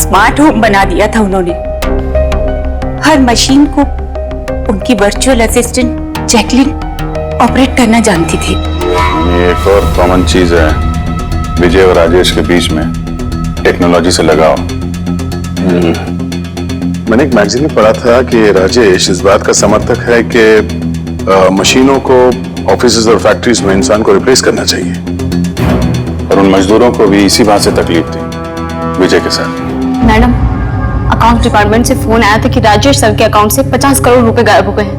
स्मार्ट होम बना दिया था उन्होंने। हर मशीन को उनकी वर्चुअल असिस्टेंट जैकलिन ऑपरेट करना जानती थी। ये एक और कॉमन चीज है विजय और राजेश के बीच में, टेक्नोलॉजी से लगाव। मैंने एक मैगजीन में पढ़ा था कि राजेश इस बात का समर्थक है कि मशीनों को ऑफिसेज और फैक्ट्रीज में इंसान को रिप्लेस करना चाहिए। और उन मजदूरों को भी इसी बात से तकलीफ थी विजय के साथ। मैडम, अकाउंट डिपार्टमेंट से फोन आया था कि राजेश सर के अकाउंट से 50 करोड़ रुपए गायब हो गए हैं।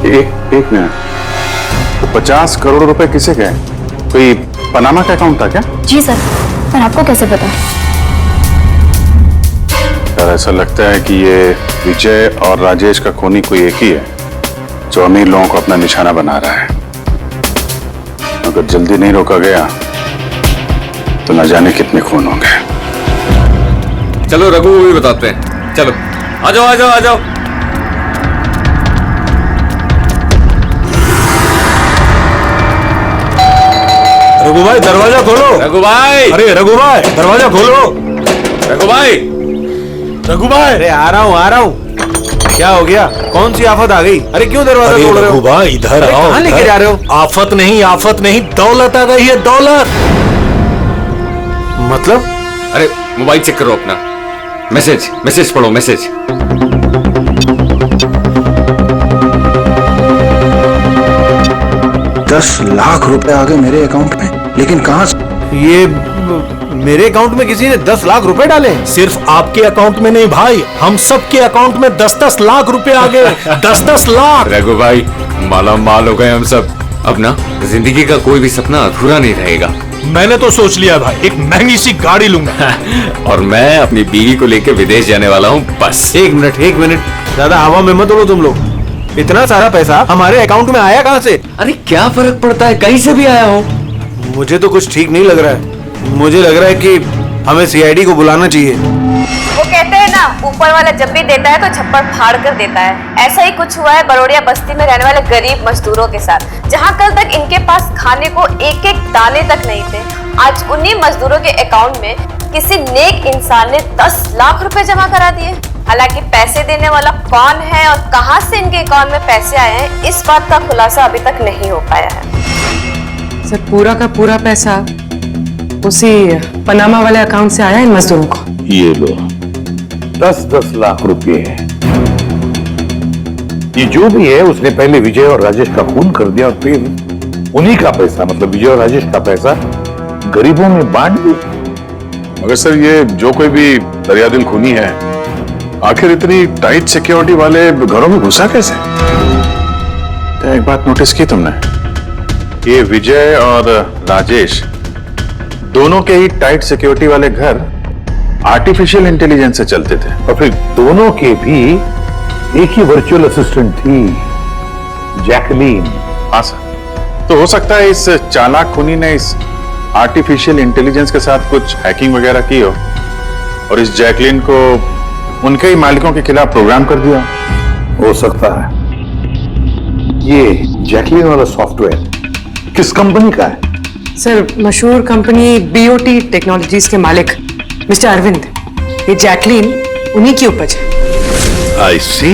एक मिनट, तो 50 करोड़ रुपए किसे गए? कोई पनामा का अकाउंट था क्या? जी सर, पर आपको कैसे पता? यार ऐसा लगता है कि ये विजय और राजेश का खूनी कोई एक ही है जो अमीर लोगों को अपना निशाना बना रहा है। अगर जल्दी नहीं रोका गया तो न जाने कितने खून होंगे। चलो रघु को भी बताते हैं। चलो आ जाओ आ जाओ आ जाओ। रघु भाई दरवाजा खोलो। रघु भाई, अरे रघु भाई दरवाजा खोलो। रघु भाई, रघु भाई, अरे आ रहा हूँ। क्या हो गया? कौन सी आफत आ गई? अरे क्यों दरवाजा तोड़ रहे हो? रघु भाई इधर आओ। कहाँ लेके जा रहे हो? आफत नहीं दौलत आ गई है, दौलत। मतलब? अरे मोबाइल चेक करो अपना। मैसेज पढ़ो मैसेज। 10 लाख रुपए आ गए मेरे अकाउंट में, लेकिन कहां से? ये मेरे अकाउंट में किसी ने 10 लाख रुपए डाले? सिर्फ आपके अकाउंट में नहीं भाई, हम सबके अकाउंट में 10-10 लाख रुपए आ गए। 10-10 लाख। रघु भाई माला माल हो गए हम सब। अब ना जिंदगी का कोई भी सपना अधूरा नहीं रहेगा। मैंने तो सोच लिया भाई, एक महंगी सी गाड़ी लूंगा। और मैं अपनी बीवी को लेकर विदेश जाने वाला हूँ बस। एक मिनट, ज्यादा हवा में मत उड़ो तुम लोग। इतना सारा पैसा हमारे अकाउंट में आया कहाँ से? अरे क्या फर्क पड़ता है, कहीं से भी आया हो। मुझे तो कुछ ठीक नहीं लग रहा है। मुझे लग रहा है कि हमें सीआईडी को बुलाना चाहिए। वो कहते हैं ना, ऊपर वाला जब भी देता है तो छप्पर फाड़ कर देता है। ऐसा ही कुछ हुआ है बरोड़िया बस्ती में रहने वाले गरीब मजदूरों के साथ, जहां कल तक इनके पास खाने को एक एक दाने तक नहीं थे। आज उन्हीं मजदूरों के अकाउंट में किसी नेक इंसान ने 10 लाख रुपए जमा करा दिए। हालांकि पैसे देने वाला कौन है और कहां से इनके अकाउंट में पैसे आए हैं, इस बात का खुलासा अभी तक नहीं हो पाया है। सर पूरा का पूरा पैसा उसी पनामा वाले अकाउंट से आया इन मजदूरों को। ये लो 10-10 लाख रुपए हैं। ये जो भी है उसने पहले विजय और राजेश का खून कर दिया और फिर उन्हीं का पैसा, मतलब विजय और राजेश का पैसा गरीबों में बांट दिया। मगर सर ये जो कोई भी दरियादिल खूनी है, आखिर इतनी टाइट सिक्योरिटी वाले घरों में घुसा कैसे? तो एक बात नोटिस की तुमने, ये विजय और राजेश दोनों के ही टाइट सिक्योरिटी वाले घर आर्टिफिशियल इंटेलिजेंस से चलते थे, और फिर दोनों के भी एक ही वर्चुअल असिस्टेंट थी, जैकलीन। हाँ सर, तो हो सकता है इस चालाक खूनी ने इस आर्टिफिशियल इंटेलिजेंस के साथ कुछ हैकिंग वगैरह की हो और इस जैकलीन को उनके ही मालिकों के खिलाफ प्रोग्राम कर दिया। हो सकता है। ये जैकलीन वाला सॉफ्टवेयर किस कंपनी का है? सर मशहूर कंपनी BOT टेक्नोलॉजीज के मालिक मिस्टर अरविंद, ये जैकलीन उन्हीं की उपज है। आई सी,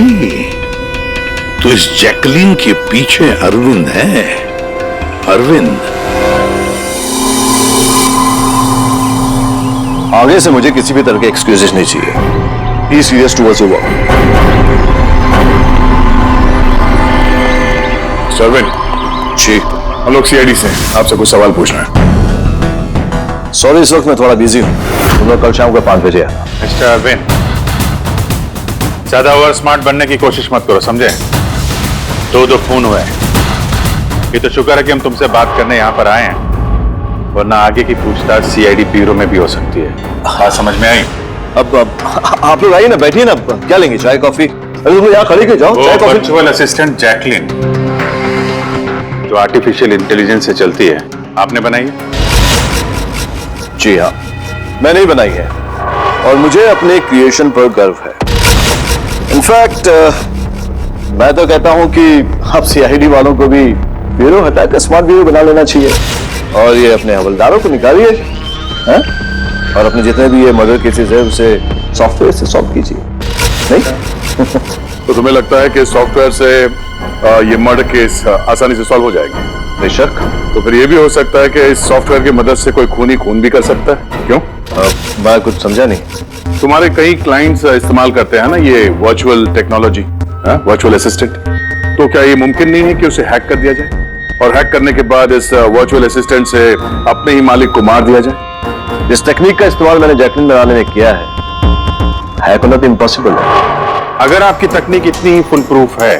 तो इस जैकलीन के पीछे अरविंद है। अरविंद, आगे से मुझे किसी भी तरह के एक्सक्यूजेस नहीं चाहिए। Be serious towards your work. Arvind ji, हम लोग CID से आपसे कुछ सवाल पूछना है। सॉरी इस वक्त मैं थोड़ा बिजी हूँ। तुम लोग कल शाम को 5 बजे आना। मिस्टर अरविंद, ज्यादा ओवर स्मार्ट बनने की कोशिश मत करो, समझे? 2 खून हुए। ये तो शुक्र है कि हम तुमसे बात करने यहाँ पर आए हैं, वरना आगे की पूछताछ CID ब्यूरो में भी हो सकती है। बात समझ में आई? अब आप लोग आइए ना, बैठिए ना। क्या लेंगे, चाय कॉफी? अरे तुम यहाँ खड़े क्यों, जाओ चाय कॉफी। वर्चुअल असिस्टेंट जैकलीन जो आर्टिफिशियल इंटेलिजेंस से चलती है, आपने बनाई है? जी हाँ, मैंने ही बनाई है और मुझे अपने क्रिएशन पर गर्व है। इनफैक्ट मैं तो कहता हूं कि आप CID वालों को भी ब्यूरो हटाकर स्मार्ट ब्यूरो बना लेना चाहिए और ये अपने हवलदारों को निकालिए, हैं? और अपने जितने भी ये मर्डर केसेस है उसे सॉफ्टवेयर से सॉल्व कीजिए। नहीं तो तुम्हें लगता है कि सॉफ्टवेयर से ये मर्डर केस आसानी से सॉल्व हो जाएगी? बेशक। तो फिर ये भी हो सकता है कि इस सॉफ्टवेयर की मदद से कोई खूनी खून भी कर सकता है। क्यों? मैं कुछ समझा नहीं। तुम्हारे कई क्लाइंट्स इस्तेमाल करते हैं ना ये वर्चुअल टेक्नोलॉजी, वर्चुअल असिस्टेंट। तो क्या ये मुमकिन नहीं है कि उसे हैक कर दिया जाए और हैक करने के बाद इस वर्चुअल असिस्टेंट से अपने ही मालिक को मार दिया जाए? इस टेक्निक का इस्तेमाल मैंने जैकलीन बनाने में किया है। हैक होना तो इम्पॉसिबल है। अगर आपकी तकनीक इतनी ही फुल प्रूफ है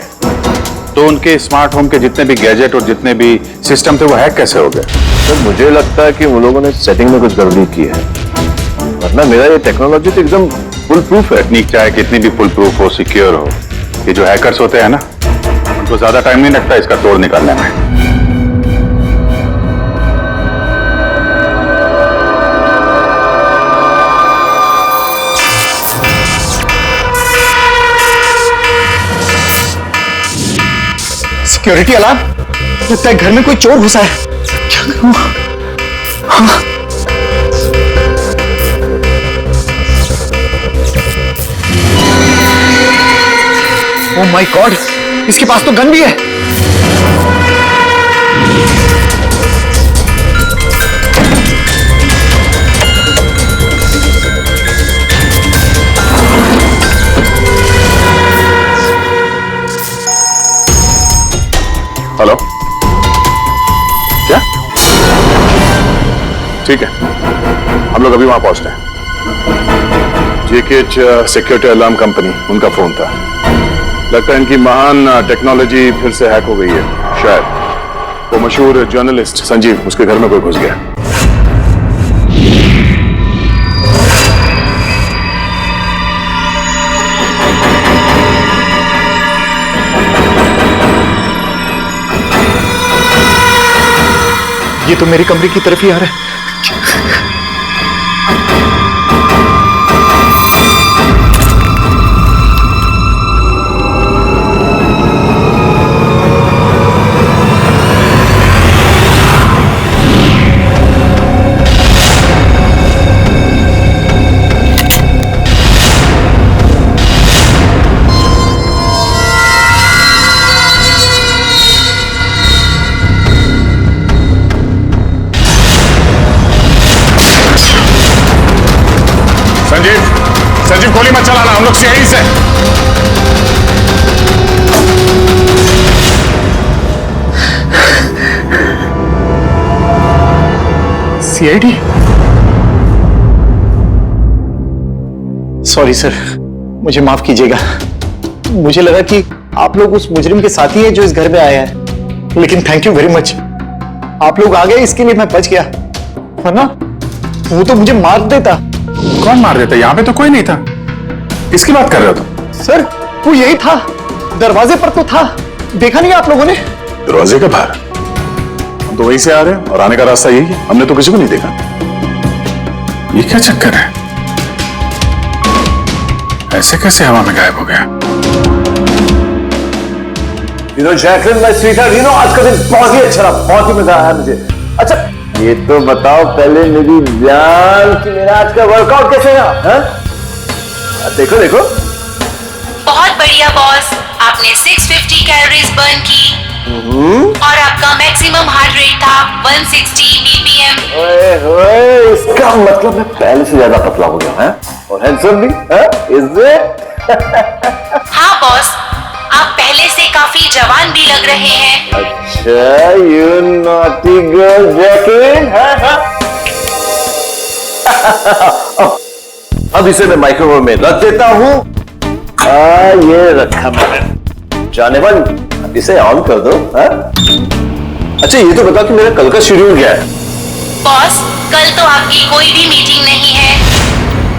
तो उनके स्मार्ट होम के जितने भी गैजेट और जितने भी सिस्टम थे वो हैक कैसे हो गए? सर मुझे लगता है कि वो लोगों ने सेटिंग में कुछ गड़बड़ी की है, वरना मेरा ये टेक्नोलॉजी तो एकदम फुल प्रूफ है। तकनीक चाहे कितनी भी फुल प्रूफ हो, सिक्योर हो, ये जो हैकर्स होते हैं ना, उनको ज्यादा टाइम नहीं लगता इसका तोड़ निकालने में। सिक्योरिटी अलार्म, लगता है घर में कोई चोर घुसा है। क्या करूं? हाँ। ओह माय गॉड, इसके पास तो गन भी है। हेलो, क्या? ठीक है, हम लोग अभी वहां पहुंचते हैं। जेकेएच सिक्योरिटी अलार्म कंपनी, उनका फोन था। लगता है इनकी महान टेक्नोलॉजी फिर से हैक हो गई है। शायद वो मशहूर जर्नलिस्ट संजीव, उसके घर में कोई घुस गया। ये तो मेरी कमरे की तरफ ही आ रहा है। संजीव गोली मत चलाना, हम लोग सीआईडी से। सीआईडी? सॉरी सर, मुझे माफ कीजिएगा। मुझे लगा कि आप लोग उस मुजरिम के साथी है जो इस घर में आया है, लेकिन थैंक यू वेरी मच, आप लोग आ गए, इसके लिए मैं बच गया, वरना वो तो मुझे मार देता। कौन मार देता? यहाँ पे तो कोई नहीं था। किसकी बात कर रहे हो तुम? सर वो यही था, दरवाजे पर तो था, देखा नहीं आप लोगों ने? दरवाजे के बाहर? हम तो वहीं से आ रहे हैं और आने का रास्ता यही है, हमने तो किसी को नहीं देखा। ये क्या चक्कर है? ऐसे कैसे हवा में गायब हो गया? जैकलिन माय स्वीटहार्ट, आज का दिन बहुत ही अच्छा रहा, बहुत ही मजा आया मुझे। अच्छा ये तो बताओ पहले मेरी जान कि मेरा आज का वर्कआउट कैसे रहा? देखो देखो। बहुत बढ़िया बॉस, आपने 650 कैलोरीज बर्न की और आपका मैक्सिमम हार्ट रेट था 160 बीपीएम। ओए ओए, इसका मतलब मैं पहले से ज्यादा पतला हो गया है और हैंडसम भी, इज इट? हाँ बॉस, आप पहले से काफी जवान भी लग रहे हैं। अच्छा, यू नॉटी गर्ल जैकलिन। अब इसे मैं माइक्रोवेव में रख देता हूँ। ये रखा मैंने। जाने मन, अब इसे ऑन कर दो। अच्छा ये तो बताओ कि मेरा कल का शेड्यूल क्या है? बॉस, कल तो आपकी कोई भी मीटिंग नहीं है।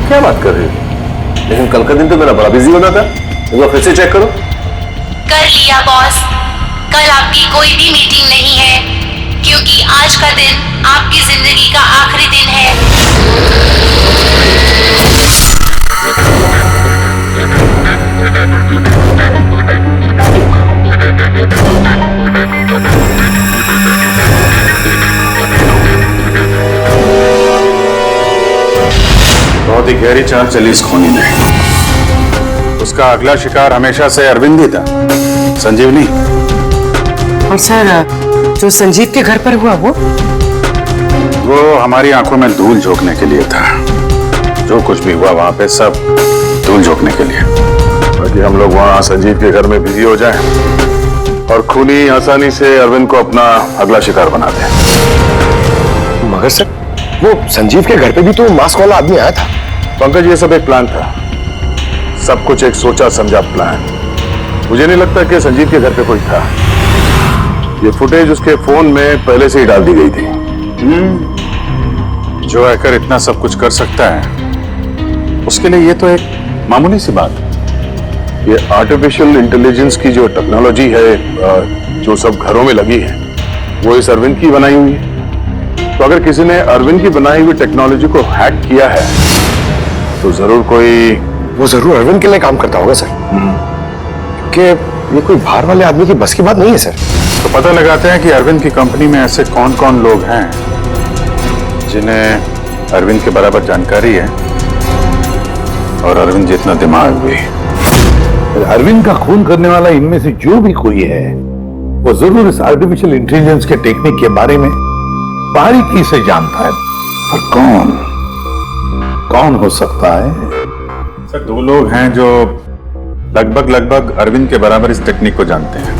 क्या बात कर रही हो? लेकिन कल का दिन तो मेरा बड़ा बिजी होना था। एक बार फिर से चेक करो। कर लिया बॉस, कल आपकी कोई भी मीटिंग नहीं है, क्योंकि आज का दिन आपकी जिंदगी का आखिरी दिन है। बहुत ही गहरी चाल चली इस खूनी ने। उसका अगला शिकार हमेशा से अरविंद ही था, संजीव नहीं। और सर, जो संजीव के घर पर हुआ वो हमारी आंखों में धूल झोंकने के लिए था। जो कुछ भी हुआ वहां पे सब धूल झोंकने के लिए, ताकि हम लोग वहां संजीव के घर में बिजी हो जाएं और खूनी आसानी से अरविंद को अपना अगला शिकार बना दे। मगर सर, वो संजीव के घर पे भी तो मास्क वाला आदमी आया था। पंकज, ये सब एक प्लान था, सब कुछ एक सोचा समझा प्लान। मुझे नहीं लगता कि संजीव के घर पे कोई था। ये फुटेज उसके फोन में पहले से ही डाल दी गई थी। जो हैकर इतना सब कुछ कर सकता है, उसके लिए ये तो एक मामूली सी बात है। ये आर्टिफिशियल इंटेलिजेंस की जो टेक्नोलॉजी है, जो सब घरों में लगी है, वो इस अरविंद की बनाई हुई है। तो अगर किसी ने अरविंद की बनाई हुई टेक्नोलॉजी को हैक किया है, तो जरूर कोई, वो जरूर अरविंद के लिए काम करता होगा सर। क्योंकि ये कोई बाहर वाले आदमी की बस की बात नहीं है सर। तो पता लगाते हैं कि अरविंद की कंपनी में ऐसे कौन कौन लोग हैं जिन्हें अरविंद के बराबर जानकारी है और अरविंद जितना दिमाग भी। अरविंद का खून करने वाला इनमें से जो भी कोई है वो जरूर इस आर्टिफिशियल इंटेलिजेंस के टेक्निक के बारे में बारीकी से जानता है, पर कौन हो सकता है? सर 2 लोग हैं जो लगभग अरविंद के बराबर इस टेक्निक को जानते हैं।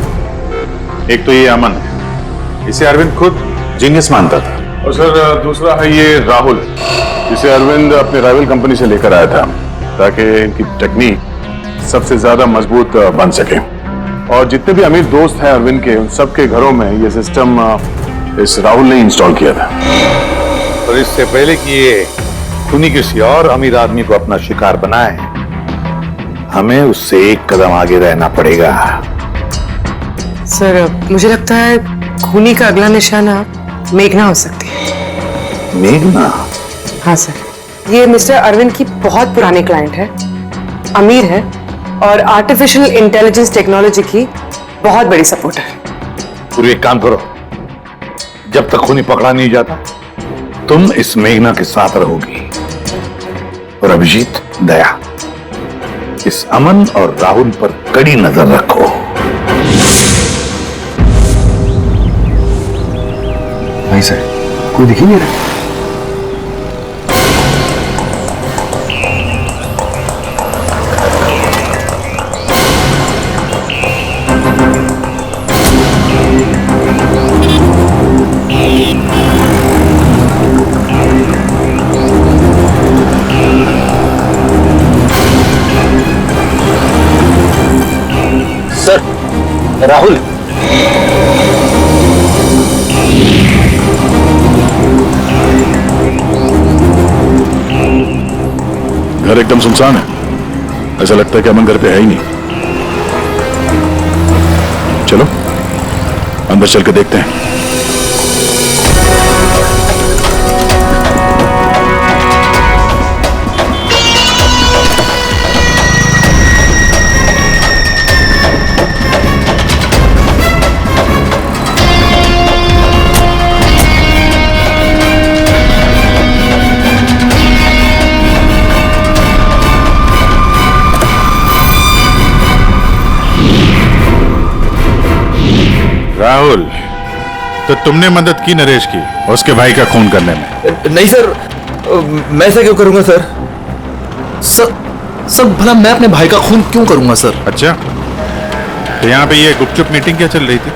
एक तो ये अमन है, इसे अरविंद खुद जीनियस मानता था, और सर दूसरा है ये राहुल, जिसे अरविंद अपने राइवल कंपनी से लेकर आया था ताकि इनकी टेक्निक सबसे ज्यादा मजबूत बन सके। और जितने भी अमीर दोस्त हैं अरविंद के, उन सबके घरों में ये सिस्टम इस राहुल ने इंस्टॉल किया था। और इससे पहले कि ये खूनी किसी और अमीर आदमी को अपना शिकार बनाए, हमें उससे एक कदम आगे रहना पड़ेगा। सर मुझे लगता है खूनी का अगला निशाना मेघना हो सकती है। मेघना? हाँ सर, ये मिस्टर अरविंद की बहुत पुरानी क्लाइंट है, अमीर है और आर्टिफिशियल इंटेलिजेंस टेक्नोलॉजी की बहुत बड़ी सपोर्टर है। पूरी एक काम करो, जब तक खूनी पकड़ा नहीं जाता तुम इस मेघना के साथ रहोगी, और अभिजीत, दया, इस अमन और राहुल पर कड़ी नजर रखो। नहीं सर, कोई दिख ही नहीं रहा। राहुल, घर एकदम सुनसान है, ऐसा लगता है कि अमन घर पे है ही नहीं। चलो अंदर चल के देखते हैं। राहुल, तो तुमने मदद की नरेश की उसके भाई का खून करने में? नहीं सर, मैं ऐसा क्यों करूंगा सर? सर भला मैं अपने भाई का खून क्यों करूंगा सर? अच्छा, तो यहाँ पे ये गुपचुप मीटिंग क्या चल रही थी?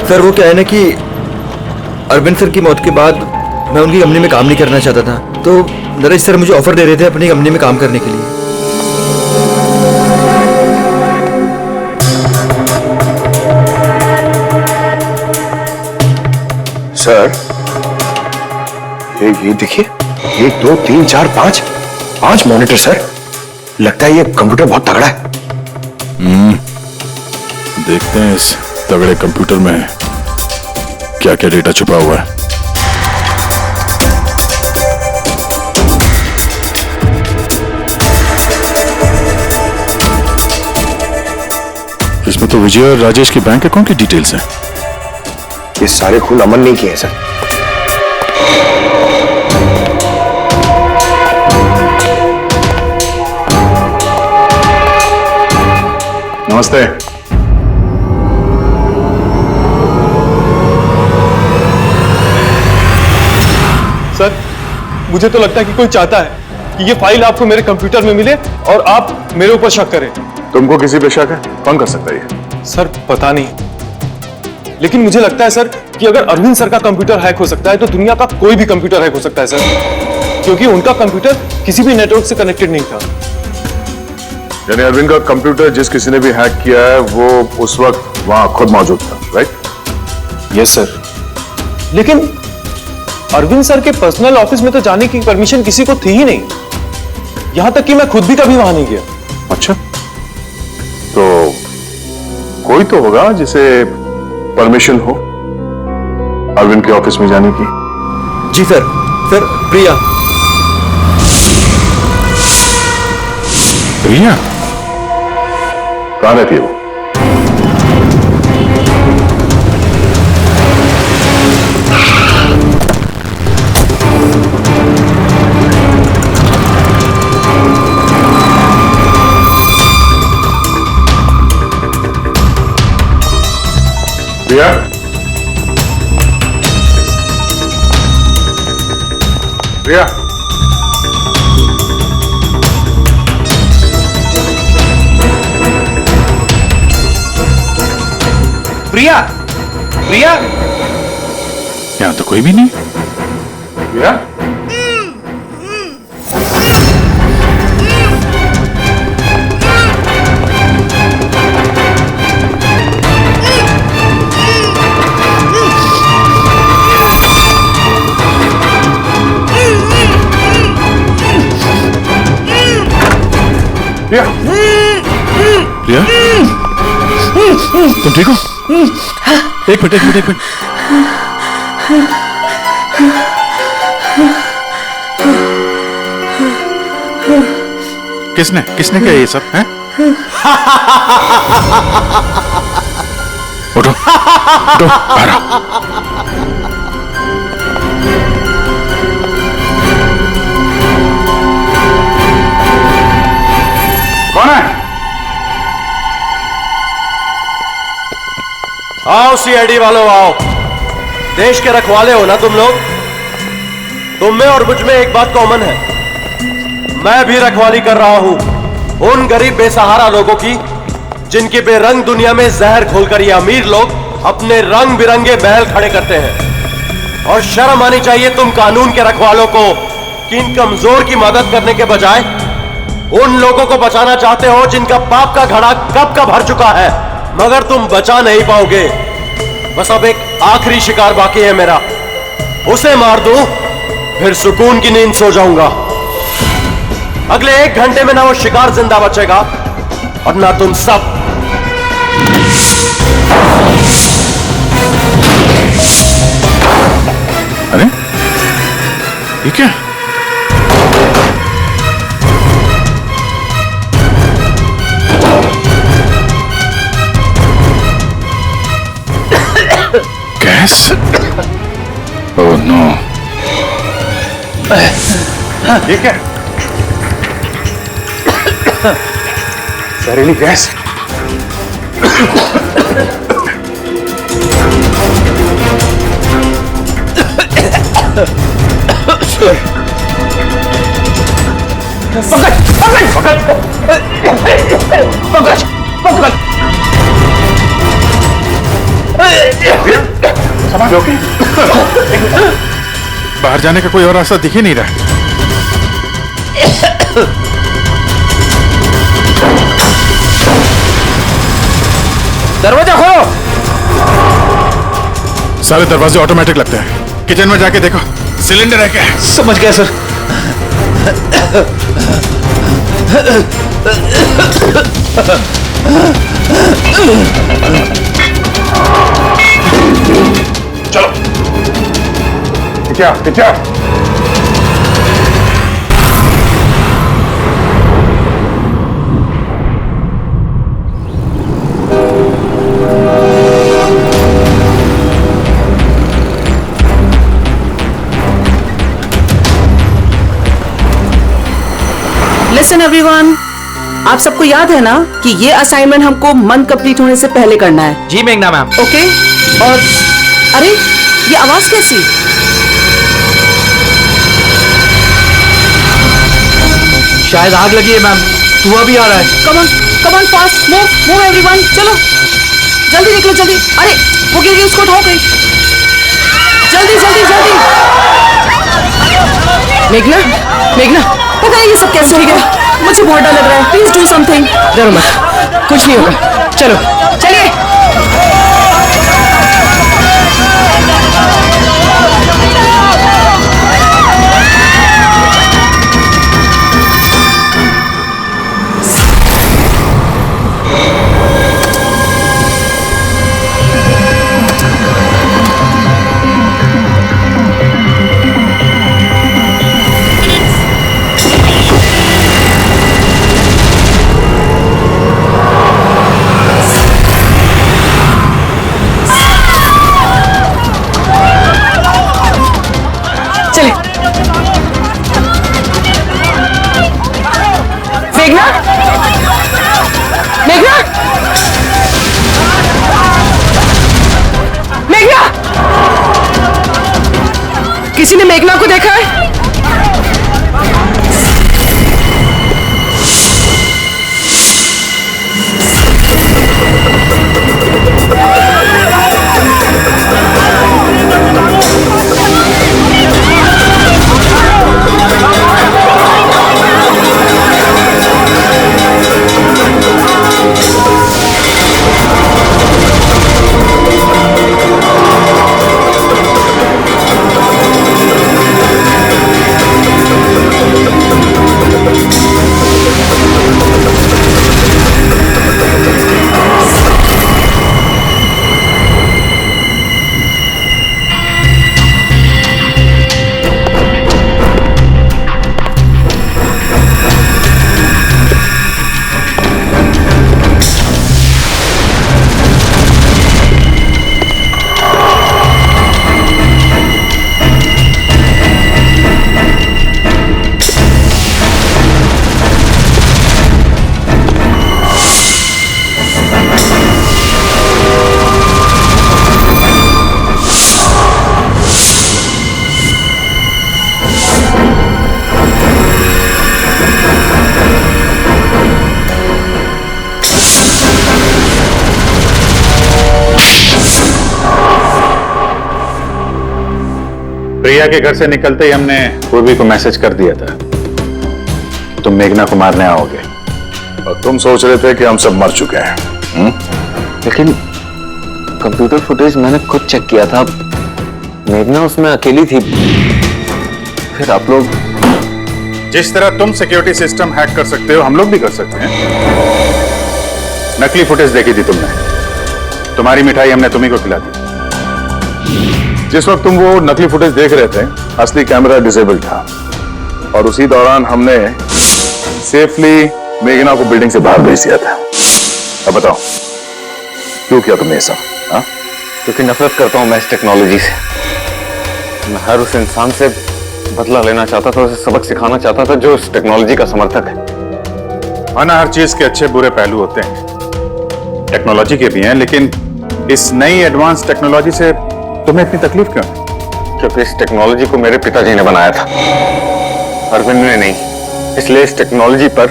सर वो क्या है ना कि अरविंद सर की मौत के बाद मैं उनकी कंपनी में काम नहीं करना चाहता था, तो नरेश सर मुझे ऑफर दे रहे थे अपनी कंपनी में काम करने के लिए। सर ये देखिए, 1 2 3 4 5 मॉनिटर सर। लगता है ये कंप्यूटर बहुत तगड़ा है। देखते हैं इस तगड़े कंप्यूटर में क्या क्या डेटा छुपा हुआ है। इसमें तो विजय और राजेश के बैंक अकाउंट की डिटेल्स हैं। ये सारे खून अमन नहीं किए हैं सर। नमस्ते। सर मुझे तो लगता है कि कोई चाहता है कि ये फाइल आपको मेरे कंप्यूटर में मिले और आप मेरे ऊपर शक करें। तुमको किसी पे शक है? कौन कर सकता है ये? सर पता नहीं, लेकिन मुझे लगता है सर कि अगर अरविंद सर का कंप्यूटर हैक हो सकता है तो दुनिया का कोई भी कंप्यूटर हैक हो सकता है सर, क्योंकि उनका कंप्यूटर किसी भी नेटवर्क से कनेक्टेड नहीं था। यानी अरविंद का कंप्यूटर जिस किसी ने भी हैक किया है वो उस वक्त वहां खुद मौजूद था, राइट? Yes sir. लेकिन अरविंद सर के पर्सनल ऑफिस में तो जाने की परमिशन किसी को थी ही नहीं, यहां तक कि मैं खुद भी कभी वहां नहीं गया। अच्छा, तो कोई तो होगा जिसे परमिशन हो अरविंद के ऑफिस में जाने की। जी सर। सर प्रिया। प्रिया कहां रहती है वो? प्रिया, प्रिया, प्रिया, प्रिया, यहां तो कोई भी नहीं। प्रिया, प्रिया, प्रिया, तुम ठीक हो? एक मिनट, एक मिनट, एक मिनट। किसने किसने किया ये सब है? उठो, उठो, बाहर आओ। कौन है? आओ सीआईडी वालों, आओ। देश के रखवाले हो ना तुम लोग? तुम में और मुझ में एक बात कॉमन है, मैं भी रखवाली कर रहा हूं उन गरीब बेसहारा लोगों की जिनकी बेरंग दुनिया में जहर खोलकर ये अमीर लोग अपने रंग बिरंगे महल खड़े करते हैं। और शर्म आनी चाहिए तुम कानून के रखवालों को कि इन कमजोर की मदद करने के बजाय उन लोगों को बचाना चाहते हो जिनका पाप का घड़ा कब का भर चुका है, मगर तुम बचा नहीं पाओगे। बस अब एक आखिरी शिकार बाकी है मेरा, उसे मार दूं फिर सुकून की नींद सो जाऊंगा। अगले 1 घंटे में ना वो शिकार जिंदा बचेगा और ना तुम सब। अरे ये क्या? गैस? Oh no. ये क्या? जहरीली गैस। समाज ओके? बाहर जाने का कोई और रास्ता दिख ही नहीं रहा। दरवाजा खोलो। सारे दरवाजे ऑटोमेटिक लगते हैं। किचन में जाके देखो सिलेंडर है क्या? समझ गया सर। चलो क्या क्या? लिसन एवरीवन, आप सबको याद है ना कि ये असाइनमेंट हमको मंथ कंप्लीट होने से पहले करना है। जी मेघना मैम। ओके? और अरे ये आवाज कैसी? शायद आग लगी है मैम, धुआं भी आ रहा है। Come on fast, move everyone, चलो जल्दी निकलो जल्दी। अरे वो गिर गई, उसको उठाओ कहीं। जल्दी जल्दी जल्दी। मेघना, पता है ये सब कैसे हो गया? मुझे बहुत डर लग रहा है, प्लीज डू समथिंग। डरो मत, कुछ नहीं होगा। चलो चलिए। किसी ने मेघना को देखा है? प्रिया के घर से निकलते ही हमने पूर्वी को मैसेज कर दिया था कि तुम मेघना को मारने आओगे, और तुम सोच रहे थे कि हम सब मर चुके हैं। लेकिन कंप्यूटर फुटेज मैंने खुद चेक किया था, मेघना उसमें अकेली थी। फिर आप लोग जिस तरह तुम सिक्योरिटी सिस्टम हैक कर सकते हो, हम लोग भी कर सकते हैं। नकली फुटेज देखी थी तुमने, तुम्हारी मिठाई हमने तुम्ही को खिला दी। जिस वक्त तुम वो नकली फुटेज देख रहे थे, असली कैमरा डिसेबल था, और उसी दौरान हमने सेफली मेघना को बिल्डिंग से बाहर भेज दिया था। अब बताओ क्यों किया तुमने ऐसा? क्योंकि नफरत करता हूं मैं इस टेक्नोलॉजी से। मैं हर उस इंसान से बदला लेना चाहता था, उसे सबक सिखाना चाहता था जो इस टेक्नोलॉजी का समर्थक है। माना हर चीज के अच्छे बुरे पहलू होते हैं, टेक्नोलॉजी के भी हैं, लेकिन इस नई एडवांस टेक्नोलॉजी से तुम्हें इतनी तकलीफ क्यों? क्योंकि इस टेक्नोलॉजी को मेरे पिताजी ने बनाया था, अरविंद ने नहीं। इसलिए इस टेक्नोलॉजी पर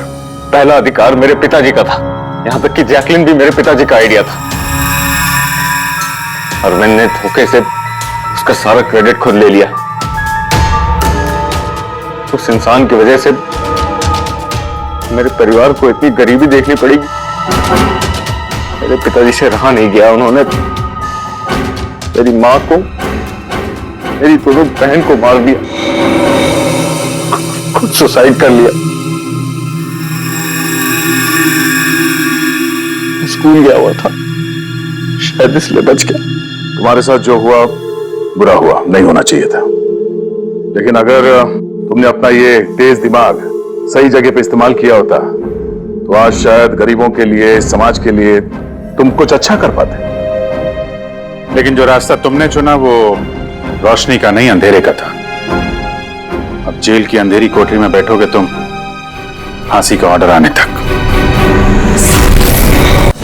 पहला अधिकार मेरे पिताजी का था। यहां तक कि जैकलिन भी मेरे पिताजी का आइडिया था। अरविंद ने धोखे से उसका सारा क्रेडिट खुद ले लिया। उस इंसान की वजह से मेरे परिवार को इतनी गरीबी देखनी पड़ेगी। मेरे पिताजी से रहा नहीं गया, उन्होंने मेरी मां को, मेरी दोनों बहन को मार दिया, खुद सुसाइड कर लिया। स्कूल गया हुआ था, शायद इसलिए बच गया। तुम्हारे साथ जो हुआ बुरा हुआ, नहीं होना चाहिए था। लेकिन अगर तुमने अपना ये तेज दिमाग सही जगह पे इस्तेमाल किया होता, तो आज शायद गरीबों के लिए, समाज के लिए तुम कुछ अच्छा कर पाते। लेकिन जो रास्ता तुमने चुना वो रोशनी का नहीं, अंधेरे का था। अब जेल की अंधेरी कोठरी में बैठोगे तुम, फांसी का ऑर्डर आने तक।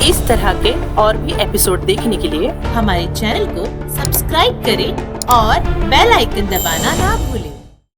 इस तरह के और भी एपिसोड देखने के लिए हमारे चैनल को सब्सक्राइब करें और बेल आइकन दबाना ना भूलें।